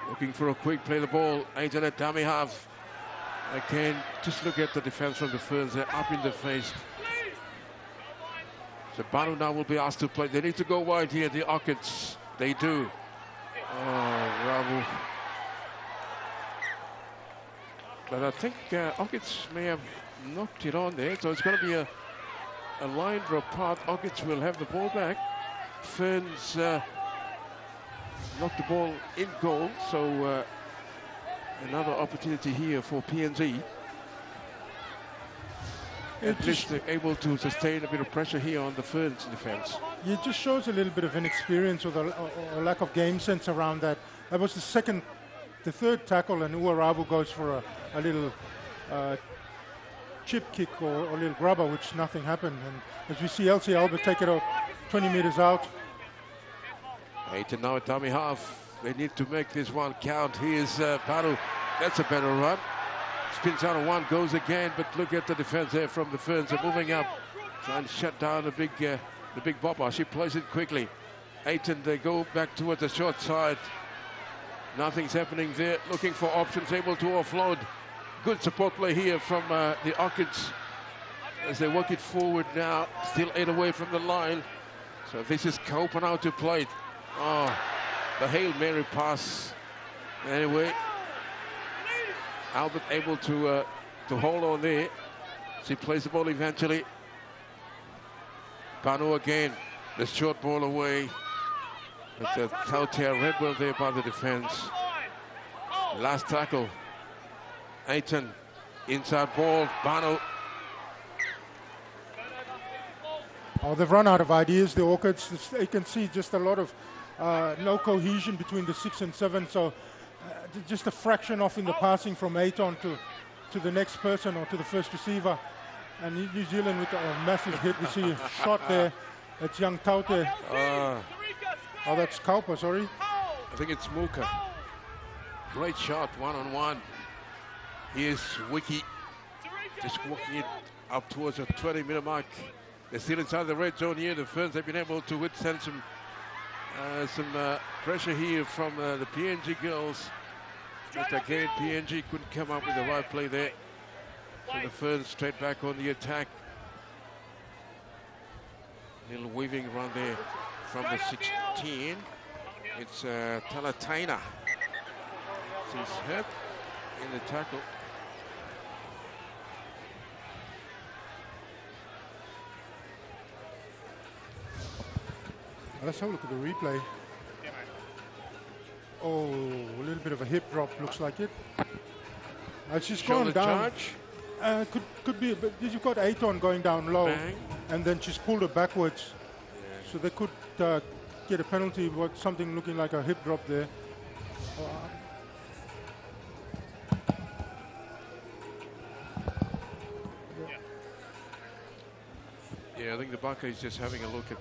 Looking for a quick play the ball. Ayton at dummy half. Again, just look at the defense from the Ferns. They're up in the face. So Banu now will be asked to play. They need to go wide here, the Orchids. They do. Oh, Ravu. But I think Orchids may have knocked it on there. So it's going to be a line draw part. Orchids will have the ball back. Ferns knocked the ball in goal. So another opportunity here for PNG. At least they're able to sustain a bit of pressure here on the Ferns defense. It just shows a little bit of inexperience or a lack of game sense around that. That was the third tackle, and Uaravu goes for a little chip kick or a little grubber, which nothing happened. And as we see LC Albert take it out 20 meters out. Ayton now at dummy half. They need to make this one count. Here's Banu. That's a better run. Spins out of one, goes again, but look at the defense there from the Ferns. They're moving up, trying to shut down the big bopper. She plays it quickly. Ayton, they go back towards the short side. Nothing's happening there. Looking for options, able to offload. Good support play here from the Orchids as they work it forward now. Still 8 away from the line. So this is Copa now to play it. Oh, the Hail Mary pass. Anyway, Albert able to hold on there. She plays the ball eventually. Banu again. The short ball away. But the Tautea Redwell there by the defense. Last tackle. Ayton. Inside ball. Banu. Oh, they've run out of ideas, the Orchids. You can see just a lot of no cohesion between the 6 and 7. So just a fraction off in the passing from Ayton to the next person or to the first receiver. And New Zealand with a massive hit. We see a shot there. That's young Taute. Oh, that's Kaupa, sorry. I think it's Muka. Great shot, one-on-one. Here's Wiki. Just walking it up towards the 20-meter mark. They're still inside the red zone here. The Ferns have been able to withstand some pressure here from the PNG girls. But again, PNG couldn't come up with the right play there. So the Ferns straight back on the attack. Little weaving run there from the 16. It's Talataina. She's hurt in the tackle. Let's have a look at the replay. Oh, a little bit of a hip drop, looks like it. She's gone down. Charge. Could be, but you've got Aton going down low, Bang. and then she's pulled her backwards. So they could get a penalty, but something looking like a hip drop there. Yeah, I think the Bucker is just having a look at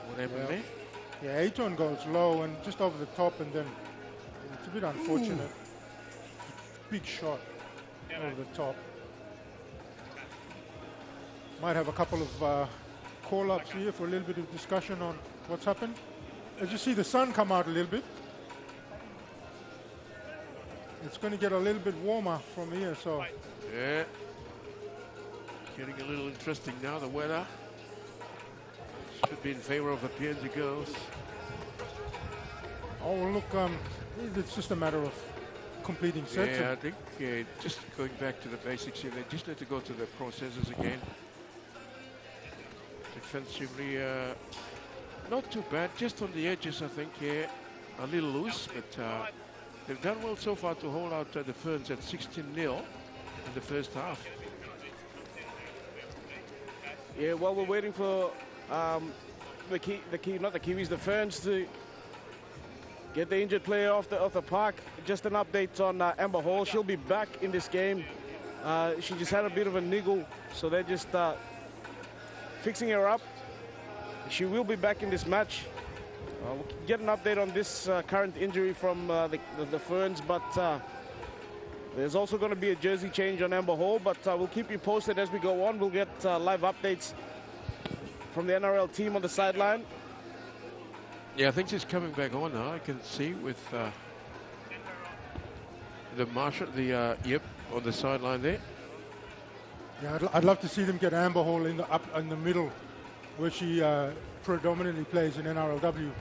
what happened there. Yeah, Aton goes low and just over the top, and then it's a bit unfortunate. Big shot over the top. Might have a couple of call-ups here for a little bit of discussion on what's happened. As you see the sun come out a little bit, it's going to get a little bit warmer from here, so. Yeah. Getting a little interesting now, the weather. Should be in favor of the PNG girls. Oh, well, look, it's just a matter of completing sets. Yeah, I think just going back to the basics here, they just need to go to the processes again. Defensively, not too bad, just on the edges, I think, yeah, a little loose, but they've done well so far to hold out the Ferns at 16-0 in the first half. Yeah, while we're waiting for the Kiwis, the Ferns to get the injured player off the park. Just an update on Amber Hall. She'll be back in this game. She just had a bit of a niggle, so they're just fixing her up. She will be back in this match. We'll get an update on this current injury from the Ferns, but there's also going to be a jersey change on Amber Hall, but we'll keep you posted as we go on. We'll get live updates from the NRL team on the sideline. Yeah, I think she's coming back on now. I can see with the Marshall, yep, on the sideline there. Yeah, I'd love to see them get Amber Hall up in the middle, where she predominantly plays in NRLW.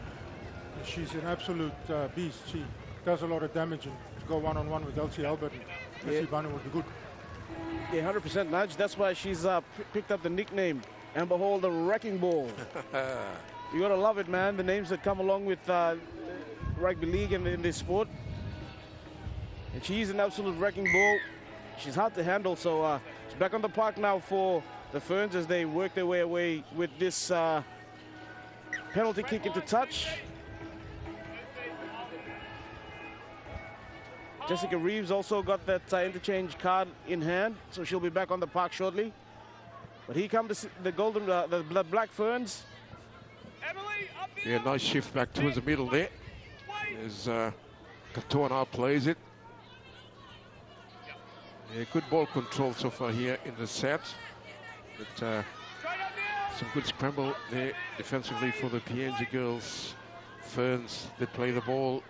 She's an absolute beast. She does a lot of damage, and to go one-on-one with Elsie Albert and Essie Banu would be good. Yeah, 100% Nudge. That's why she's picked up the nickname Amber Hall, the Wrecking Ball. You gotta love it, man. The names that come along with rugby league and in this sport. And she's an absolute wrecking ball. She's hard to handle, so she's back on the park now for the Ferns as they work their way away with this penalty kick into touch. Jessica Reeves also got that interchange card in hand, so she'll be back on the park shortly. But here come the Black Ferns. Yeah, nice shift back towards the middle there. As Katoa plays it. Yeah, good ball control so far here in the set. But some good scramble there defensively for the PNG girls. Ferns, they play the ball,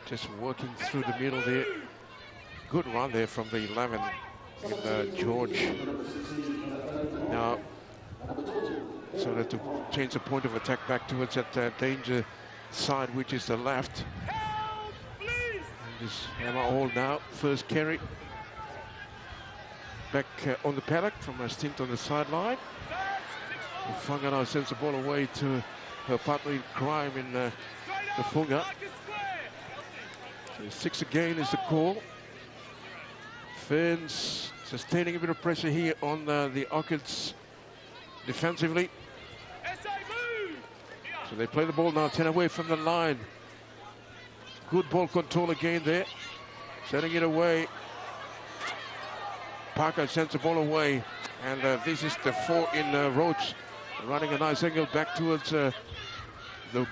just working through the middle there. Good run there from the 11 in George. Now, so that to change the point of attack back towards that danger side, which is the left. And just hammer all now. First carry. Back on the paddock from a stint on the sideline. Whangana sends the ball away to her partner in crime in the Funga. So 6 again is the call. Ferns sustaining a bit of pressure here on the Orchids defensively. So they play the ball now 10 away from the line. Good ball control again there. Sending it away. Parker sends the ball away. And this is the 4 in Roach. Running a nice angle back towards the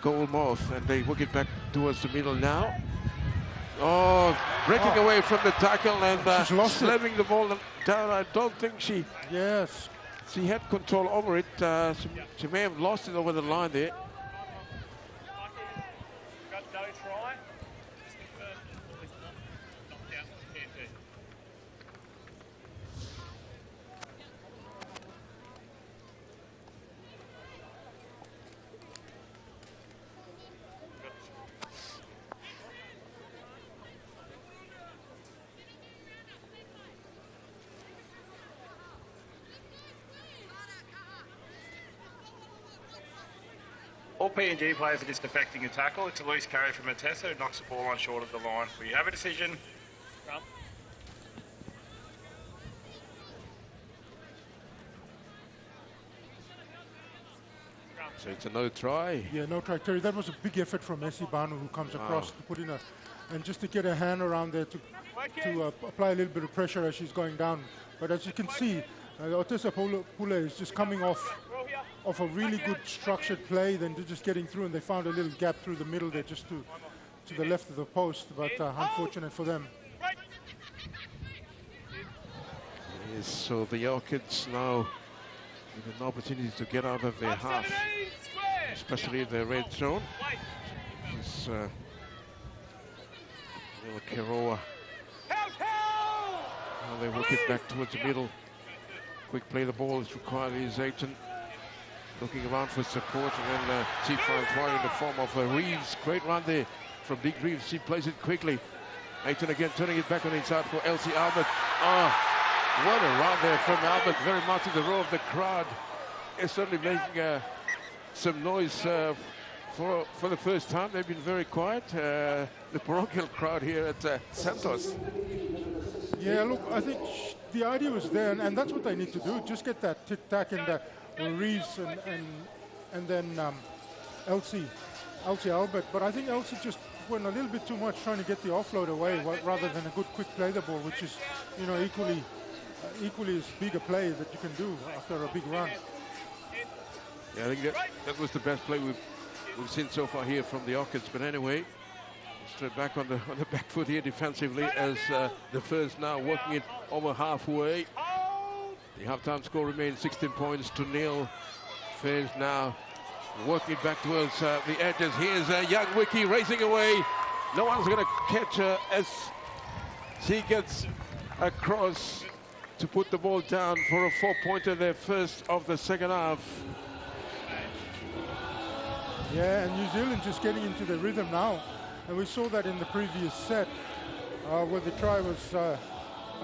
goal mouth. And they work it back towards the middle now. Oh, breaking away from the tackle and slamming the ball down. I don't think she had control over it. She may have lost it over the line there. PNG players are just defecting a tackle. It's a loose carry from Matessa who knocks the ball on short of the line. We have a decision. So it's a no try. Yeah, no try, Terry. That was a big effort from Essie Banu, who comes across to put in a, and just to get her hand around there to apply a little bit of pressure as she's going down. But as you can see, Otessa Pule is just coming off a really good structured play, then they're just getting through, and they found a little gap through the middle there, just to the left of the post. But unfortunate for them. Yes, so the Orchids now with an opportunity to get out of their half, especially the red zone. It's little Keroa. Now they work it back towards the middle. Quick play, the ball is required. Here's Aiton looking around for support, and then she finds one in the form of Reeves. Great run there from Big Reeves. She plays it quickly. Aiton again turning it back on the inside for Elsie Albert. What a run there from Albert, very much in the row of the crowd. It's certainly making some noise for the first time. They've been very quiet, the parochial crowd here at Santos. Yeah, look, I think the idea was there, and that's what they need to do. Just get that tic-tac and Reeves and then Elsie Albert. But I think Elsie just went a little bit too much trying to get the offload away rather than a good quick play the ball, which is, you know, equally as big a play that you can do after a big run. Yeah, I think that was the best play we've seen so far here from the Orchids. But anyway, straight back on the back foot here defensively, as the first now working it over halfway. The halftime score remains 16 points to nil. Fairs now working back towards the edges. Here's young Wiki racing away. No one's going to catch her as she gets across to put the ball down for a 4-pointer there, first of the second half. Yeah, and New Zealand just getting into the rhythm now. And we saw that in the previous set, where the try was a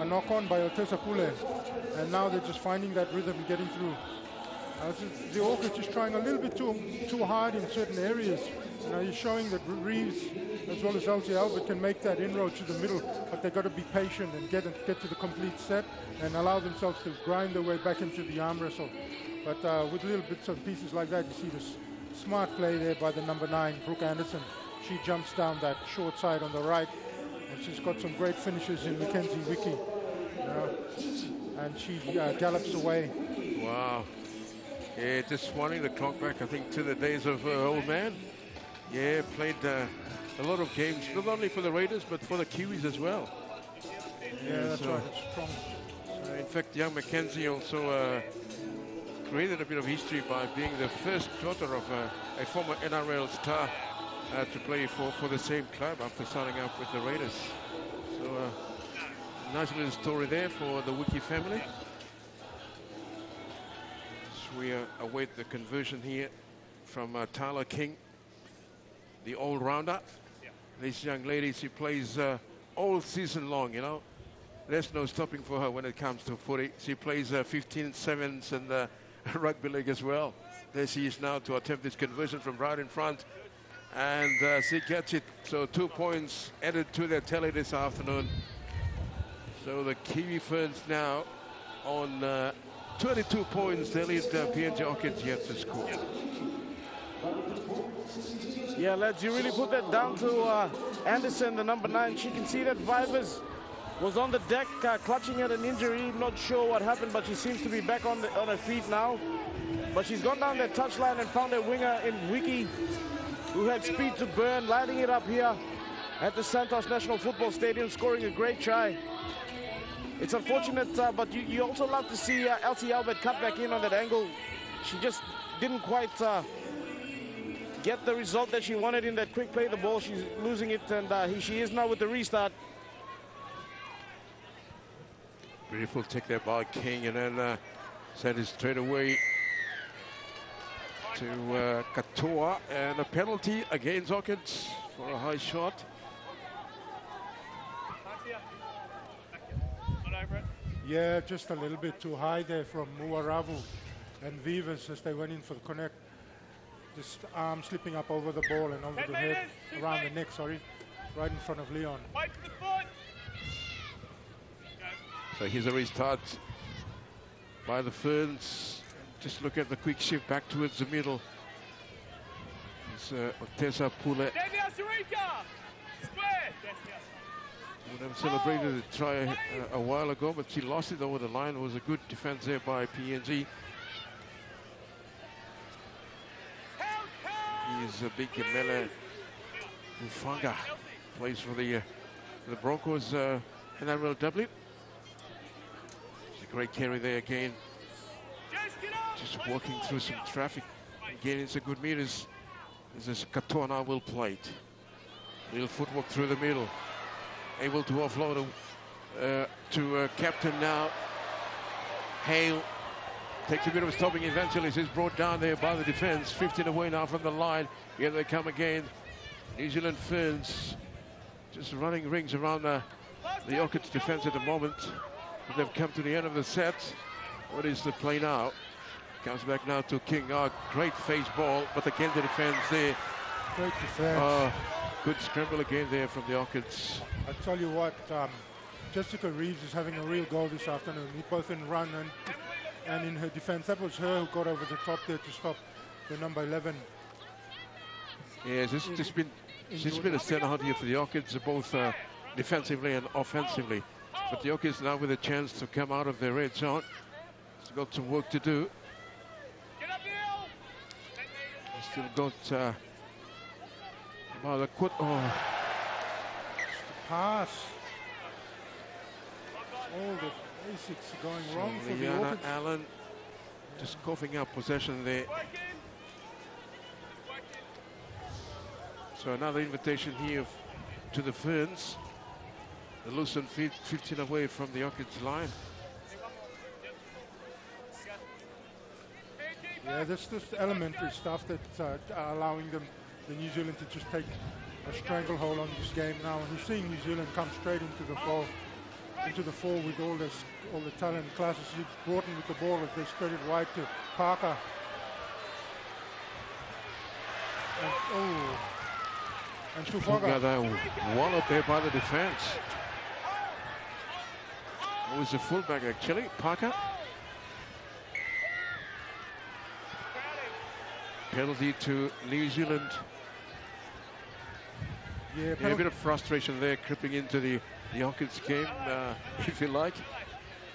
knock-on by Otessa Pule. And now they're just finding that rhythm and getting through. The Orchids just trying a little bit too hard in certain areas. You know, he's showing that Reeves as well as Elsie Albert can make that inroad to the middle, but they've got to be patient and get to the complete set and allow themselves to grind their way back into the arm wrestle. But with little bits and pieces like that, you see this smart play there by the number 9, Brooke Anderson. She jumps down that short side on the right, and she's got some great finishes in Mackenzie Wiki. And she gallops away. Wow. Yeah, just winding the clock back, I think, to the days of old man. Yeah, played a lot of games, not only for the Raiders, but for the Kiwis as well. Yeah, that's right. It's strong. In fact, young Mackenzie also created a bit of history by being the first daughter of a former NRL star to play for the same club after signing up with the Raiders. So, nice little story there for the Wiki family. So we await the conversion here from Tyler King, the all-rounder. This young lady, she plays all season long, you know. There's no stopping for her when it comes to footy. She plays 15 sevens in the rugby league as well. There she is now to attempt this conversion from right in front. And she gets it. So 2 points added to their tally this afternoon. So the Kiwi Ferns now on 22 points. They lead the PNG Orchids yet to score. Yeah, lads, you really put that down to Anderson, the number 9. She can see that Vivers was on the deck clutching at an injury. Not sure what happened, but she seems to be back on her feet now. But she's gone down that touchline and found a winger in Wiki, who had speed to burn, lighting it up here at the Santos National Football Stadium, scoring a great try. It's unfortunate, but you also love to see Elsie Albert cut back in on that angle. She just didn't quite get the result that she wanted in that quick play. The ball, she's losing it, and she is now with the restart. Beautiful take there by King, and then send it straight away to Katoa, and a penalty against Orchids for a high shot. Yeah, just a little bit too high there from Muaravu and Vivas as they went in for the connect. Just arm slipping up over the ball and over the head, around the neck, sorry, right in front of Leon. So here's a restart by the Ferns. Just look at the quick shift back towards the middle. It's Otessa Pule. Would have celebrated a try a while ago, but she lost it over the line. It was a good defense there by PNG. He's a big Mele Ufanga, plays for the Broncos NRLW. It's a great carry there again. Just walking through some traffic. Again, it's a good meters. This is Katoa now will play it. Little footwork through the middle. Able to offload to captain now. Hale takes a bit of a stopping eventually. He's brought down there by the defense. 15 away now from the line. Here they come again. New Zealand Ferns just running rings around the Orchids defense at the moment. But they've come to the end of the set. What is the play now? Comes back now to King. Oh, great face ball, but the Kenda defense there. Great defense. Good scramble again there from the Orchids. I tell you what, Jessica Reeves is having a real goal this afternoon, both in run and in her defense. That was her who got over the top there to stop the number 11. Yeah, this has just been a standout here for the Orchids, both defensively and offensively. But the Orchids now with a chance to come out of their red zone. It's got some work to do. Still got about a quarter. Oh. Pass. All the basics are going wrong for the Orchids. Allen just coughing up possession there. So another invitation here to the Ferns. The loosened feet 15 away from the Orchids line. Yeah, that's just elementary stuff that are allowing them, the New Zealand, to just take a stranglehold on this game now. And you're seeing New Zealand come straight into the fore with all the talent and classes. Broughton with the ball as they spread it wide to Parker. And Tufaga. Wallop there by the defense. It was the fullback actually, Parker. Penalty to New Zealand. Yeah, a bit of frustration there creeping into the Orchids game, if you like.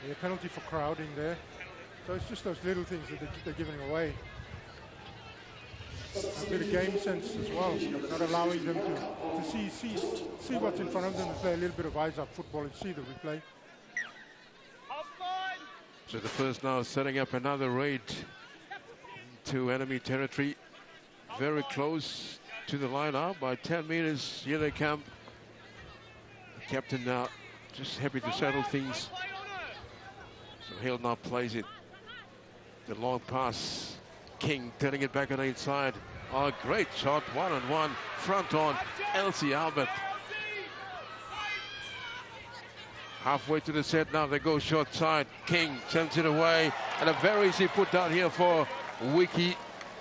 Yeah, penalty for crowding there. So it's just those little things that they're giving away. A bit of game sense as well, not allowing them to see what's in front of them and play a little bit of eyes-up football and see the replay. So the first now setting up another raid to enemy territory. Very close to the line now by 10 meters. Here they come. The captain now just happy to settle things. So Hale now plays it. The long pass. King turning it back on the inside. Oh, great shot. 1-on-1. Front on. Elsie Albert. Halfway to the set now. They go short side. King sends it away. And a very easy put down here for Wiki.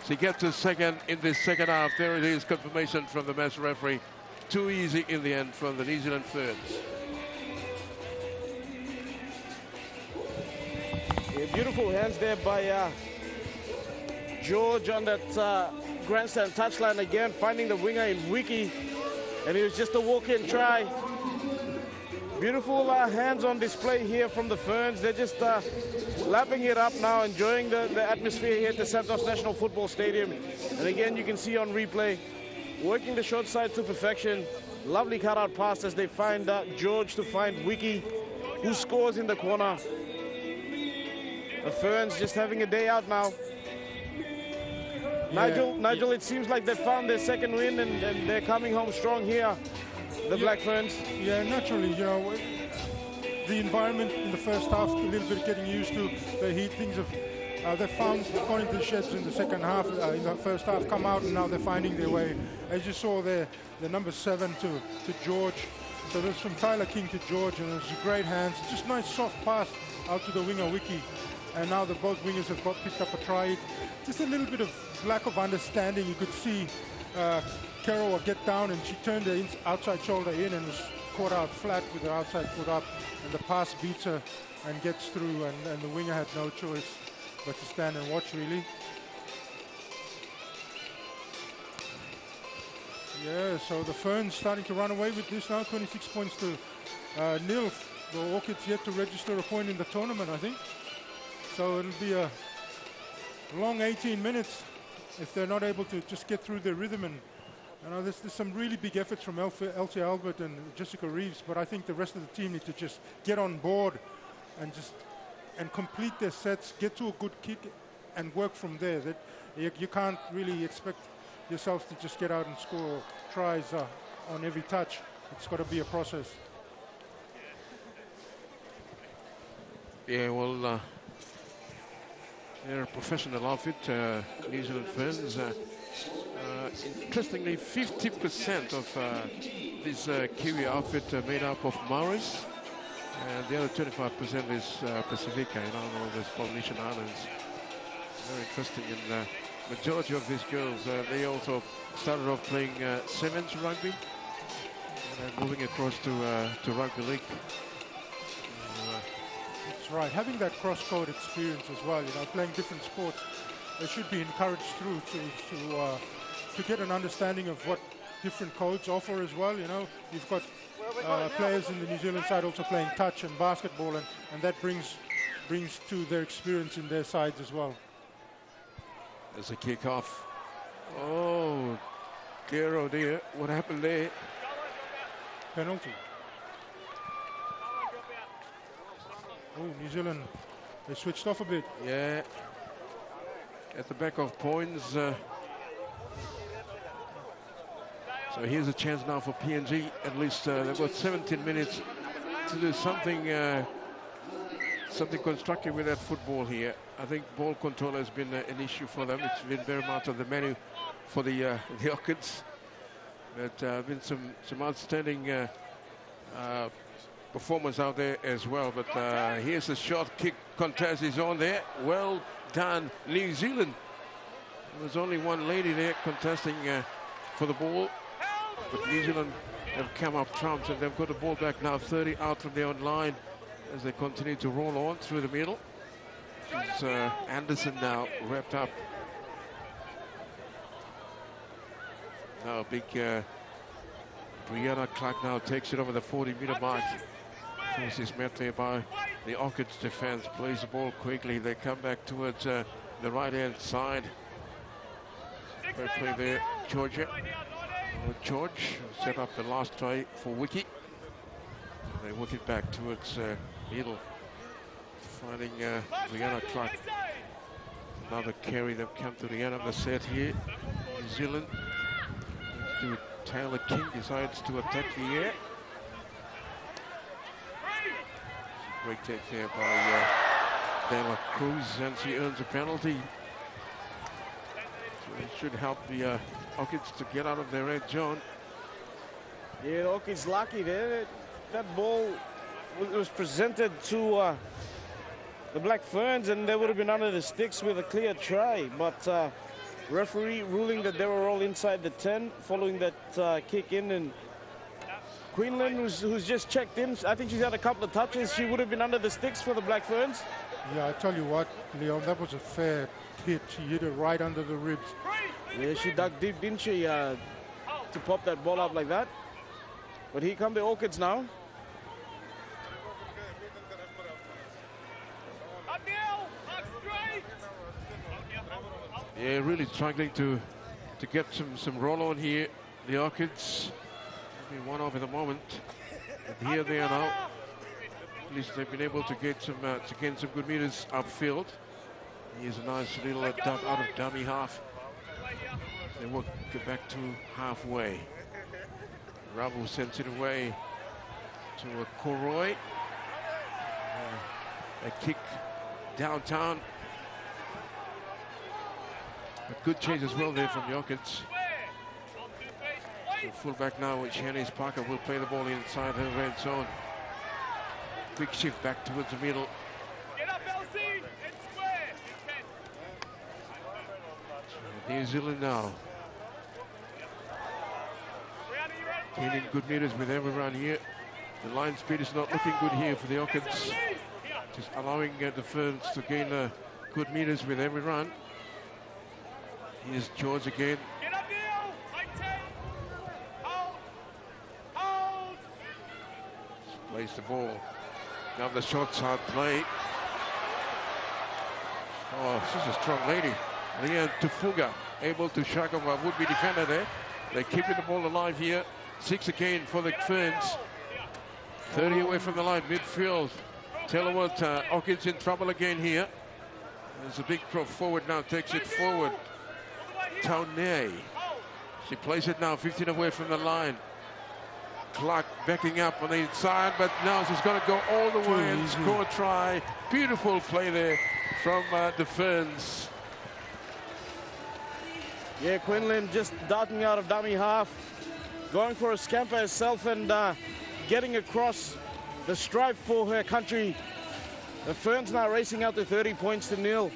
She gets to second in this second half. There it is, confirmation from the match referee. Too easy in the end from the New Zealand Ferns. Yeah, beautiful hands there by George on that grandstand touchline again, finding the winger in Wiki. And it was just a walk-in try. Beautiful hands on display here from the Ferns. They're just lapping it up now, enjoying the atmosphere here at the Santos National Football Stadium. And again, you can see on replay, working the short side to perfection. Lovely cutout pass as they find George to find Wiki, who scores in the corner. The Ferns just having a day out now. Yeah. Nigel, it seems like they found their second win and they're coming home strong here. The Black Ferns. Yeah, naturally, you know, the environment in the first half, a little bit getting used to the heat. Things have they found gone into the sheds in the second half, in the first half, come out, and now they're finding their way. As you saw there, the number 7 to George. So there's from Tyler King to George, and there's great hands. Just nice soft pass out to the winger Wiki. and now both wingers have picked up a try. Just a little bit of lack of understanding. You could see Carroll get down, and she turned her outside shoulder in and was caught out flat with her outside foot up, and the pass beats her and gets through, and the winger had no choice but to stand and watch, really. Yeah, so the Ferns starting to run away with this now, 26 points to nil. The Orchids yet to register a point in the tournament, I think. So it'll be a long 18 minutes if they're not able to just get through their rhythm. And you know, there's some really big efforts from Elsie Albert and Jessica Reeves, but I think the rest of the team need to just get on board and complete their sets, get to a good kick, and work from there. That you can't really expect yourself to just get out and score tries on every touch. It's got to be a process. Yeah, well, they're a professional outfit, New Zealand Ferns. Interestingly, 50% of this Kiwi outfit made up of Maoris, and the other 25% is Pacifica, all those Polynesian islands. Very interesting. And majority of these girls, they also started off playing sevens rugby, and then moving across to rugby league. That's right. Having that cross-code experience as well, playing different sports, they should be encouraged through to get an understanding of what different codes offer as well. You've got players in the New Zealand side also playing touch and basketball, and that brings to their experience in their sides as well. There's a kick off. Oh dear, what happened there? Penalty. Oh, New Zealand, they switched off a bit. Yeah, at the back of points. So here's a chance now for PNG. At least they've got 17 minutes to do something constructive with that football here. I think ball control has been an issue for them. It's been very much on the menu for the Orchids. But been some outstanding performance out there as well. But here's a short kick contest is on there. Well done, New Zealand. There was only one lady there contesting for the ball. But New Zealand have come up trumps, and they've got the ball back now, 30 out from their own line as they continue to roll on through the middle. It's Anderson now wrapped up. Now big Brianna Clark now takes it over the 40-meter mark. Is met there by the Orchids defense, plays the ball quickly. They come back towards the right-hand side. Great play there, Georgia. George set up the last try for Wiki. They work it back towards middle, finding Brianna Clark. Another carry. They've come to the end of the set here. New Zealand. Taylor King decides to attack the air. Great take there by Dela Cruz, and she earns a penalty. So it should help the Orchids to get out of their red zone. Yeah, the Orchids lucky there. That ball was presented to the Black Ferns, and they would have been under the sticks with a clear try. But referee ruling that they were all inside the 10 following that kick in, and Queenland, who's just checked in, I think she's had a couple of touches. She would have been under the sticks for the Black Ferns. Yeah, I tell you what, Leon, that was a fair hit. She hit it right under the ribs. Yeah, she dug deep, didn't she, to pop that ball up like that. But here come the Orchids now. Yeah, really struggling to get some roll on here. The Orchids. One off at the moment, and here they are now. At least they've been able to get to gain some good meters upfield. Here's a nice little dump out of dummy half. They will get back to halfway. Rabu sends it away to a Koroy. A kick downtown. A good chase as well there from the Orchids. The fullback now with Shanice Parker will play the ball inside her red zone. Quick shift back towards the middle. New Zealand now. Gaining good meters with every run here. The line speed is not looking good here for the Orchids. Just allowing the Ferns to gain good meters with every run. Here's George again. Plays the ball. Now the shot's hard play. Oh, she's a strong lady. Leanne Tufuga able to shackle a would-be defender there. They're keeping the ball alive here. 6 again for the Ferns. 30 away from the line, midfield. Tell her what, Orchids in trouble again here. There's a big drop forward now, takes it forward. Taunay. She plays it now, 15 away from the line. Clark backing up on the inside, but now she's going to go all the way and score a try. Beautiful play there from the Ferns. Yeah, Quinlan just darting out of dummy half, going for a scamper herself and getting across the stripe for her country. The Ferns now racing out to 30 points to nil.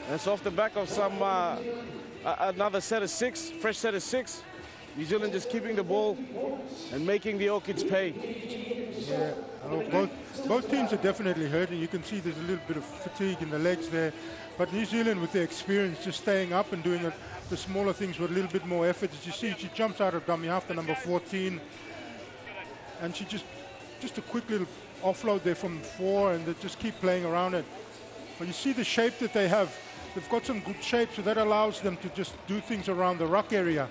That's off the back of some another set of 6, fresh set of 6. New Zealand just keeping the ball and making the Orchids pay. Yeah, both teams are definitely hurting. You can see there's a little bit of fatigue in the legs there. But New Zealand, with their experience, just staying up and doing the smaller things with a little bit more effort. As you see, she jumps out of dummy half to number 14. And she just a quick little offload there from 4, and they just keep playing around it. But you see the shape that they have. They've got some good shape, so that allows them to just do things around the ruck area.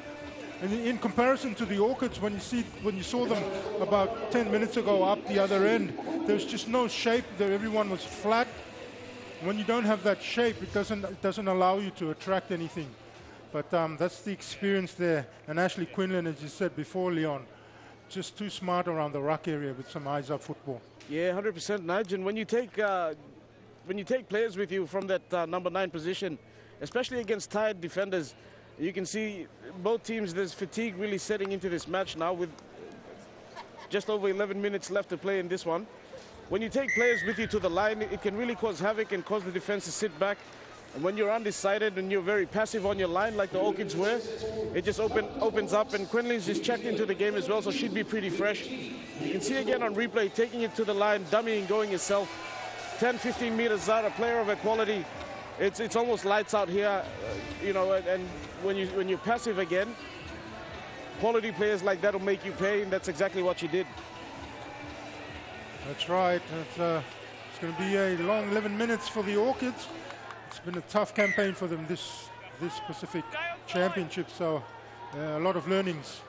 And in comparison to the Orchids, when you saw them about 10 minutes ago up the other end, there's just no shape there. Everyone was flat. When you don't have that shape, it doesn't allow you to attract anything. But that's the experience there. And Ashley Quinlan, as you said before, Leon, just too smart around the ruck area with some eyes-up football. Yeah, 100% nudge. And when you take players with you from that number 9 position, especially against tired defenders, you can see both teams, there's fatigue really setting into this match now with just over 11 minutes left to play in this one. When you take players with you to the line, it can really cause havoc and cause the defense to sit back. And when you're undecided and you're very passive on your line like the Orchids were, it just opens up. And Quinlan's just checked into the game as well, so she'd be pretty fresh. You can see again on replay, taking it to the line, dummying, going herself. 10, 15 meters out, a player of her quality. It's almost lights out here, you know, and when you're passive again, quality players like that will make you pay, and that's exactly what she did. That's right. It's going to be a long 11 minutes for the Orchids. It's been a tough campaign for them this specific championship, so a lot of learnings.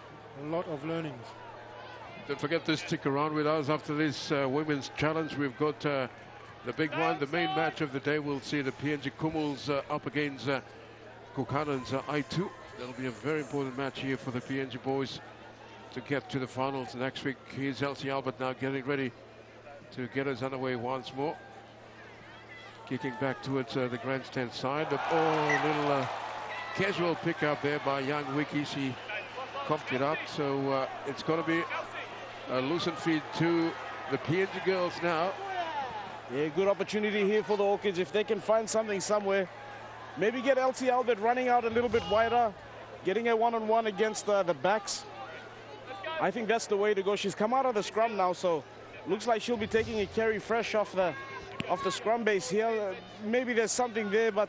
Don't forget to stick around with us after this women's challenge. We've got the big one, the main match of the day. We'll see the PNG Kumals up against Kukanan's I2. That'll be a very important match here for the PNG boys to get to the finals next week. Here's Elsie Albert now getting ready to get us underway once more. Kicking back towards the grandstand side. Little casual pickup there by young Wiki. She coughed it up, so it's going to be a loosened feed to the PNG girls now. Yeah, good opportunity here for the Orchids. If they can find something somewhere, maybe get Elsie Albert running out a little bit wider, getting a one-on-one against the backs. I think that's the way to go. She's come out of the scrum now, so looks like she'll be taking a carry fresh off the scrum base here. Maybe there's something there, but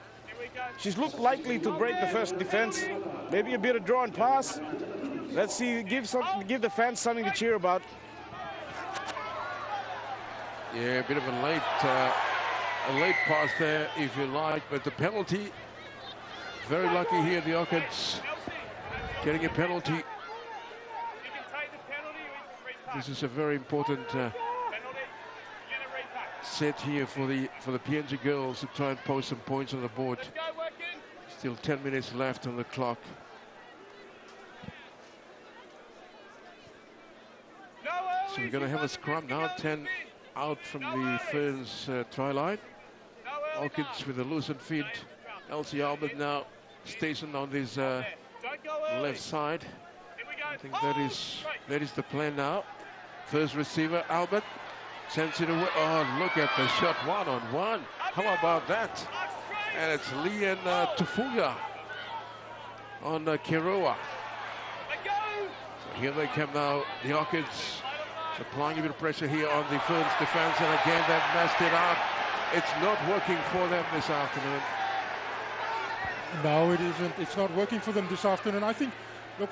she's looked likely to break the first defense. Maybe a bit of draw and pass. Let's see, give the fans something to cheer about. Yeah, a bit of a late pass there, if you like, but the penalty, very lucky here, the Orchids getting a penalty. This is a very important set here for the PNG girls to try and post some points on the board. Still 10 minutes left on the clock. So we're going to have a scrum now, 10 out from the Ferns try line. Orchids with a loosened feed. Elsie Albert now stationed on this left side. I think that is the plan now. First receiver, Albert, sends it away. Oh, look at the shot, one-on-one. How about that? And it's Leanne Tufuga on Kiroa. So here they come now, the Orchids applying a bit of pressure here on the Ferns defense, and again they've messed it up. It's not working for them this afternoon. No, it isn't. It's not working for them this afternoon. I think, look,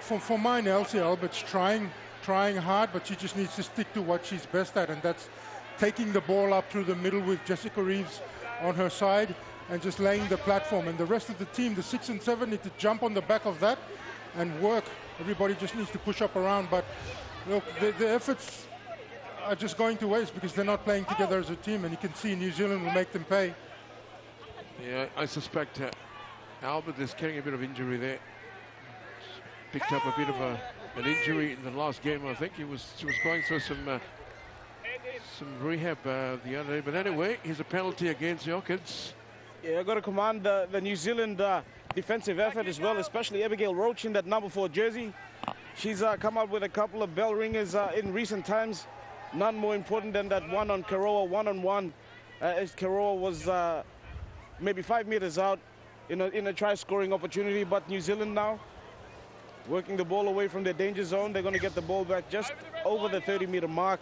for mine, Elsie Albert's trying hard, but she just needs to stick to what she's best at, and that's taking the ball up through the middle with Jessica Reeves on her side and just laying the platform. And the rest of the team, the 6 and 7, need to jump on the back of that and work. Everybody just needs to push up around. But look, the efforts are just going to waste because they're not playing together as a team, and you can see New Zealand will make them pay. Yeah, I suspect Albert is carrying a bit of injury there. Picked up a bit of an injury in the last game. I think she was going through some rehab the other day. But anyway, here's a penalty against the Orchids. Yeah, I've got to commend the New Zealand defensive effort as well, especially Abigail Roach in that number 4 jersey. She's come up with a couple of bell ringers in recent times. None more important than that one on Karoa, one-on-one. As Karoa was maybe 5 meters out in a try-scoring opportunity. But New Zealand now working the ball away from their danger zone. They're going to get the ball back just over the 30-meter mark.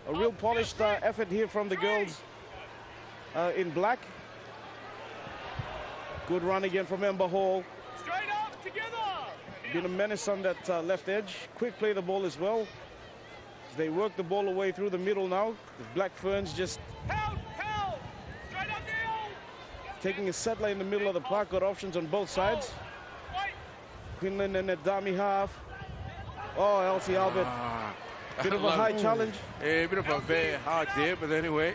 A real polished effort here from the girls in black. Good run again from Ember Hall. Straight up, together. Been a menace on that left edge. Quick play the ball as well. As they work the ball away through the middle now. The Black Ferns just Help! Straight up, Neil! taking a settler in the middle of the park. Got options on both sides. Quinlan in a dummy half. Oh, Elsie Albert. Bit of a high challenge. A bit of a very hard there, but anyway,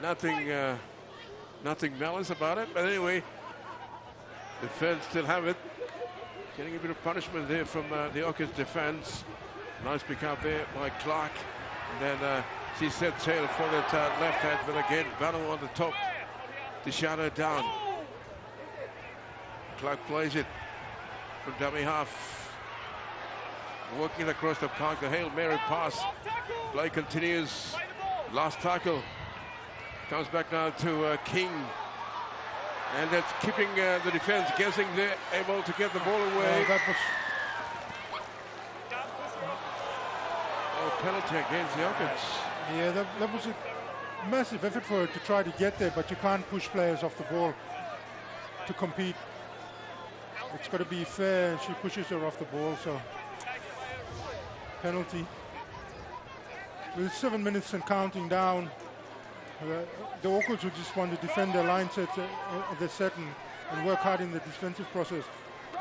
nothing malice about it. But anyway, the Ferns still have it. Getting a bit of punishment there from the Orchids defense. Nice pick up there by Clark. And then she set sail for that left hand, but again, Banu on the top to shut her down. Clark plays it from dummy half. Working across the park, the Hail Mary pass. Play continues. Last tackle. Comes back now to King. And that's keeping the defense guessing. They're able to get the ball away. That was penalty against the Orchids. Yeah, that was a massive effort for her to try to get there, but you can't push players off the ball to compete. It's got to be fair. She pushes her off the ball, so penalty. With 7 minutes and counting down, the Orchids would just want to defend their line sets at the set and work hard in the defensive process.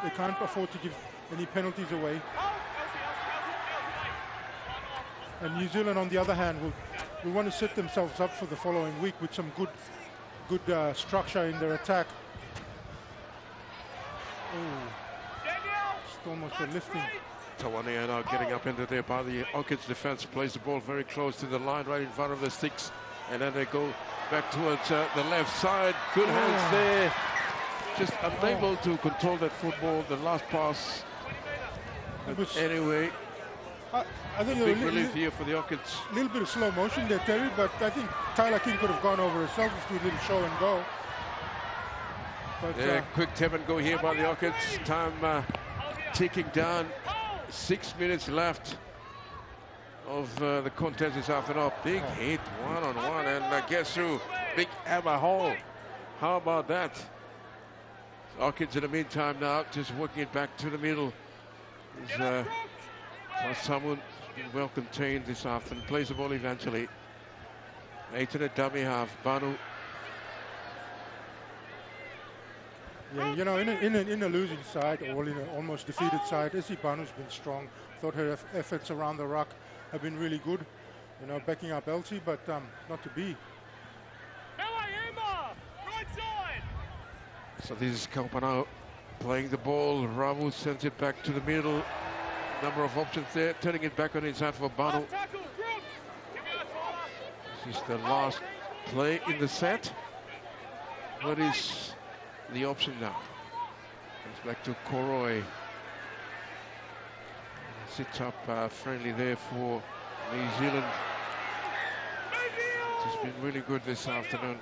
They can't afford to give any penalties away. And New Zealand, on the other hand, will want to set themselves up for the following week with some good structure in their attack. Oh, just almost a lifting. Tawania now getting up into there by the Orchids defense. Plays the ball very close to the line, right in front of the sticks. And then they go back towards the left side. Good hands there. Just unable to control that football. The last pass. But anyway, I think big relief here for the Orchids. A little bit of slow motion there, Terry, but I think Tyler King could have gone over herself just do a little show and go. But, quick tap and go here by the Orchids. Time ticking down. 6 minutes left of the contest this afternoon. Big hit, one-on-one, and guess who? Big Emma Hall. How about that? Orchids in the meantime now, just working it back to the middle. Someone well contained this afternoon. Plays the ball eventually. 8 in a dummy half. Banu. Yeah, you know, in a losing side or in an almost defeated side, Essie Banu's been strong. Thought her efforts around the ruck have been really good. You know, backing up Elsie, but not to be. Right side. So this is Kampanau playing the ball. Ravu sends it back to the middle. Number of options there. Turning it back on inside for Banu. This is the last play in the set. What is the option now? Comes back to Koroi. Sits up friendly there for New Zealand. It's been really good this afternoon.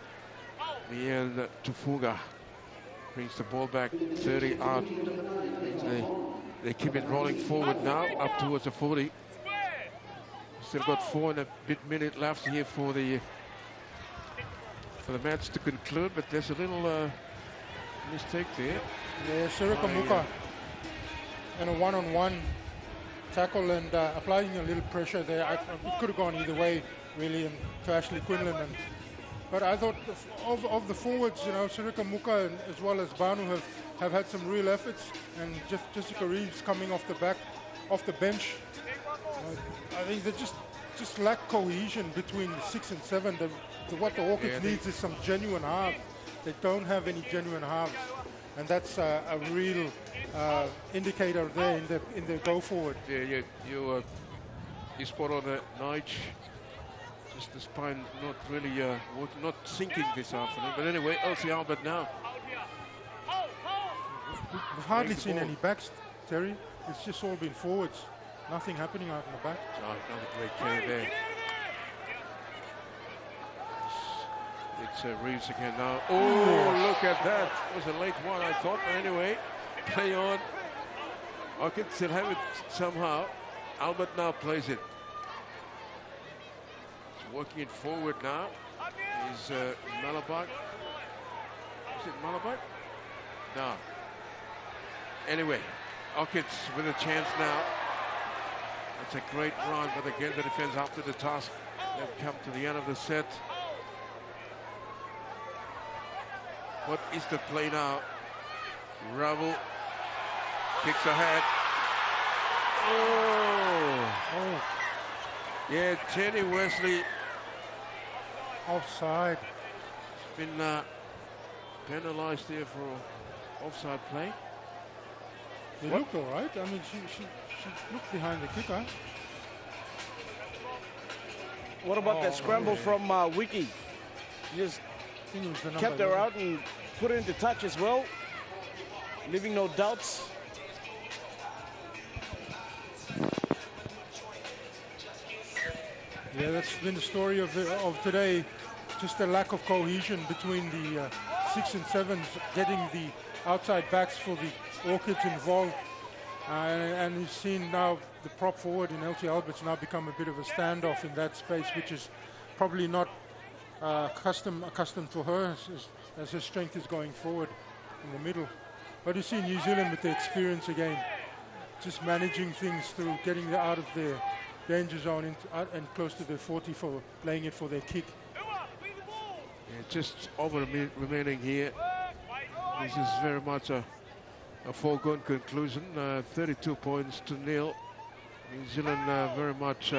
Miel Tufuga Brings the ball back 30 out. They keep it rolling forward now, up towards the 40. Still got 4 and a bit minute left here for the match to conclude, but there's a little mistake there. Yeah, Sirikamuka and a one-on-one tackle and applying a little pressure there. It could have gone either way, really, and to Ashley Quinlan. But I thought of the forwards, you know, Sirikamuka as well as Banu have had some real efforts, and Jessica Reeves coming off the bench. I think they just lack cohesion between 6 and 7. What the Orchids needs is some genuine halves. They don't have any genuine halves, and that's a real indicator there in the go forward. Yeah, you spot on that, Nige. Just the spine not really not sinking this afternoon. But anyway, Elsie Albert now. We've hardly seen any backs, Terry. It's just all been forwards. Nothing happening out in the back. Oh, another great carry there. It's Reeves again now. Oh, look at that. It was a late one, I thought. But anyway, play on. Orchids still have it somehow. Albert now plays it. He's working it forward now. Is Malabak. Is it Malabak? No. Anyway, Orchids with a chance now. It's a great run, but again the defense after the task. They've come to the end of the set. What is the play now? Ravel kicks ahead. Oh. Yeah, Jenny Wesley. Offside. Been penalized there for offside play. It looked all right. I mean, she looked behind the kicker. What about that scramble from Wiki? Just kept her out and put her into touch as well, leaving no doubts. Yeah, that's been the story of today. Just a lack of cohesion between the 6 and 7s, getting the outside backs for the Orchids involved. And you've seen now the prop forward in Elsie Albert's now become a bit of a standoff in that space, which is probably not accustomed to her as her strength is going forward in the middle. But you see New Zealand with the experience again, just managing things through getting them out of their danger zone and close to their 40 for playing it for their kick. Yeah, just over a minute remaining here. This is very much a foregone conclusion. 32 points to nil. New Zealand very much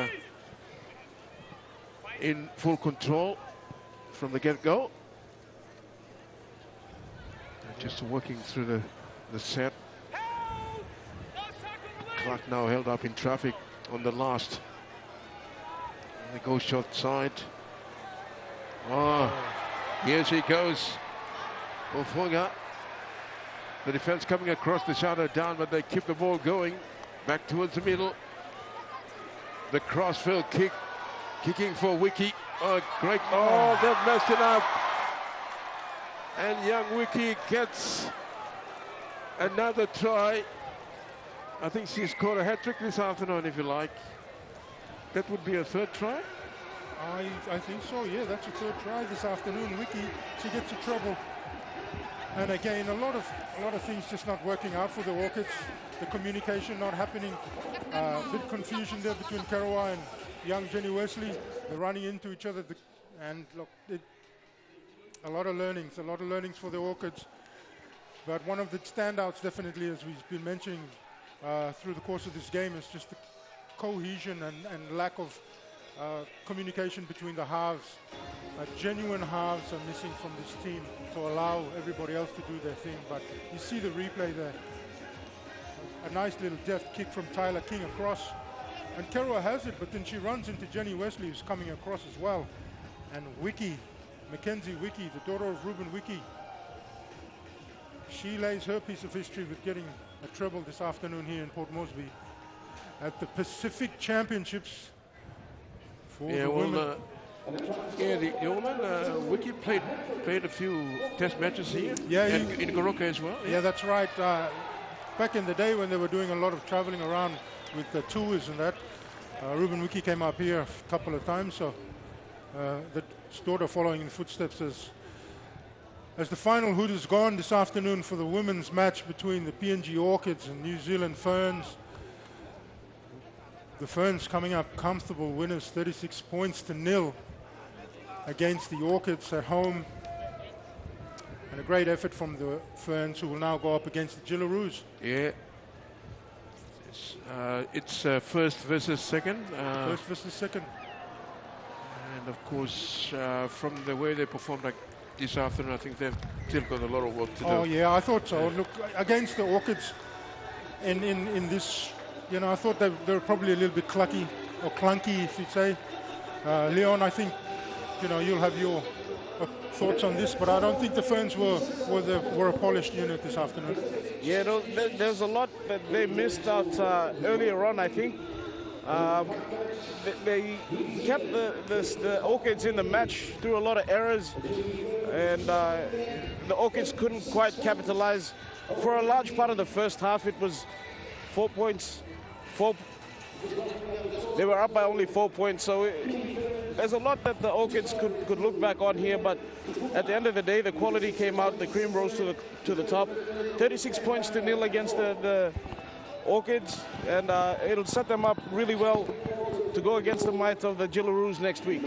in full control from the get-go. Just working through the set. Clark now held up in traffic on the last. They go short side. Oh, here she goes. Ofunga. The defense coming across the shadow down, but they keep the ball going. Back towards the middle. The crossfield kick. Kicking for Wiki. Oh, great. Oh, they've messed it up. And young Wiki gets another try. I think she scored a hat-trick this afternoon, if you like. That would be a third try? I think so, yeah. That's a third try this afternoon. Wiki, she gets in trouble. And again, a lot of things just not working out for the Orchids. The communication not happening. A bit confusion there between Karawa and young Jenny Wesley. They're running into each other. And look, a lot of learnings for the Orchids. But one of the standouts definitely, as we've been mentioning through the course of this game, is just the cohesion and lack of communication between the halves. Genuine halves are missing from this team to allow everybody else to do their thing. But you see the replay there. A nice little deft kick from Tyler King across. And Karawa has it, but then she runs into Jenny Wesley, who's coming across as well. And Wiki, Mackenzie Wiki, the daughter of Ruben Wiki, she lays her piece of history with getting a treble this afternoon here in Port Moresby at the Pacific Championships for the women. Yeah, the old man, Wiki played a few test matches here. Yeah, and in Goroka as well. Yeah, that's right. Back in the day when they were doing a lot of traveling around with the tours and that, Ruben Wiki came up here a couple of times, so that's daughter following in footsteps as the final hood is gone this afternoon for the women's match between the PNG Orchids and New Zealand Ferns. The Ferns coming up comfortable winners, 36 points to 0 against the Orchids at home. And a great effort from the Ferns, who will now go up against the Jillaroos. Yeah. It's first versus second. First versus second. And of course, from the way they performed like this afternoon, I think they've still got a lot of work to do. Oh yeah, I thought so. Look, against the Orchids in this, you know, I thought they were probably a little bit clunky, if you'd say. Leon, I think, you know, you'll have your thoughts on this, but I don't think the Ferns were a polished unit this afternoon. Yeah, no, there's a lot that they missed out earlier on, I think. They kept the Orchids in the match through a lot of errors, and the Orchids couldn't quite capitalize. For a large part of the first half, it was 4 points. They were up by only 4 points, so there's a lot that the Orchids could look back on here, but at the end of the day, the quality came out, the cream rose to the top. 36 points to 0 against the Orchids, and it'll set them up really well to go against the might of the Jillaroos next week.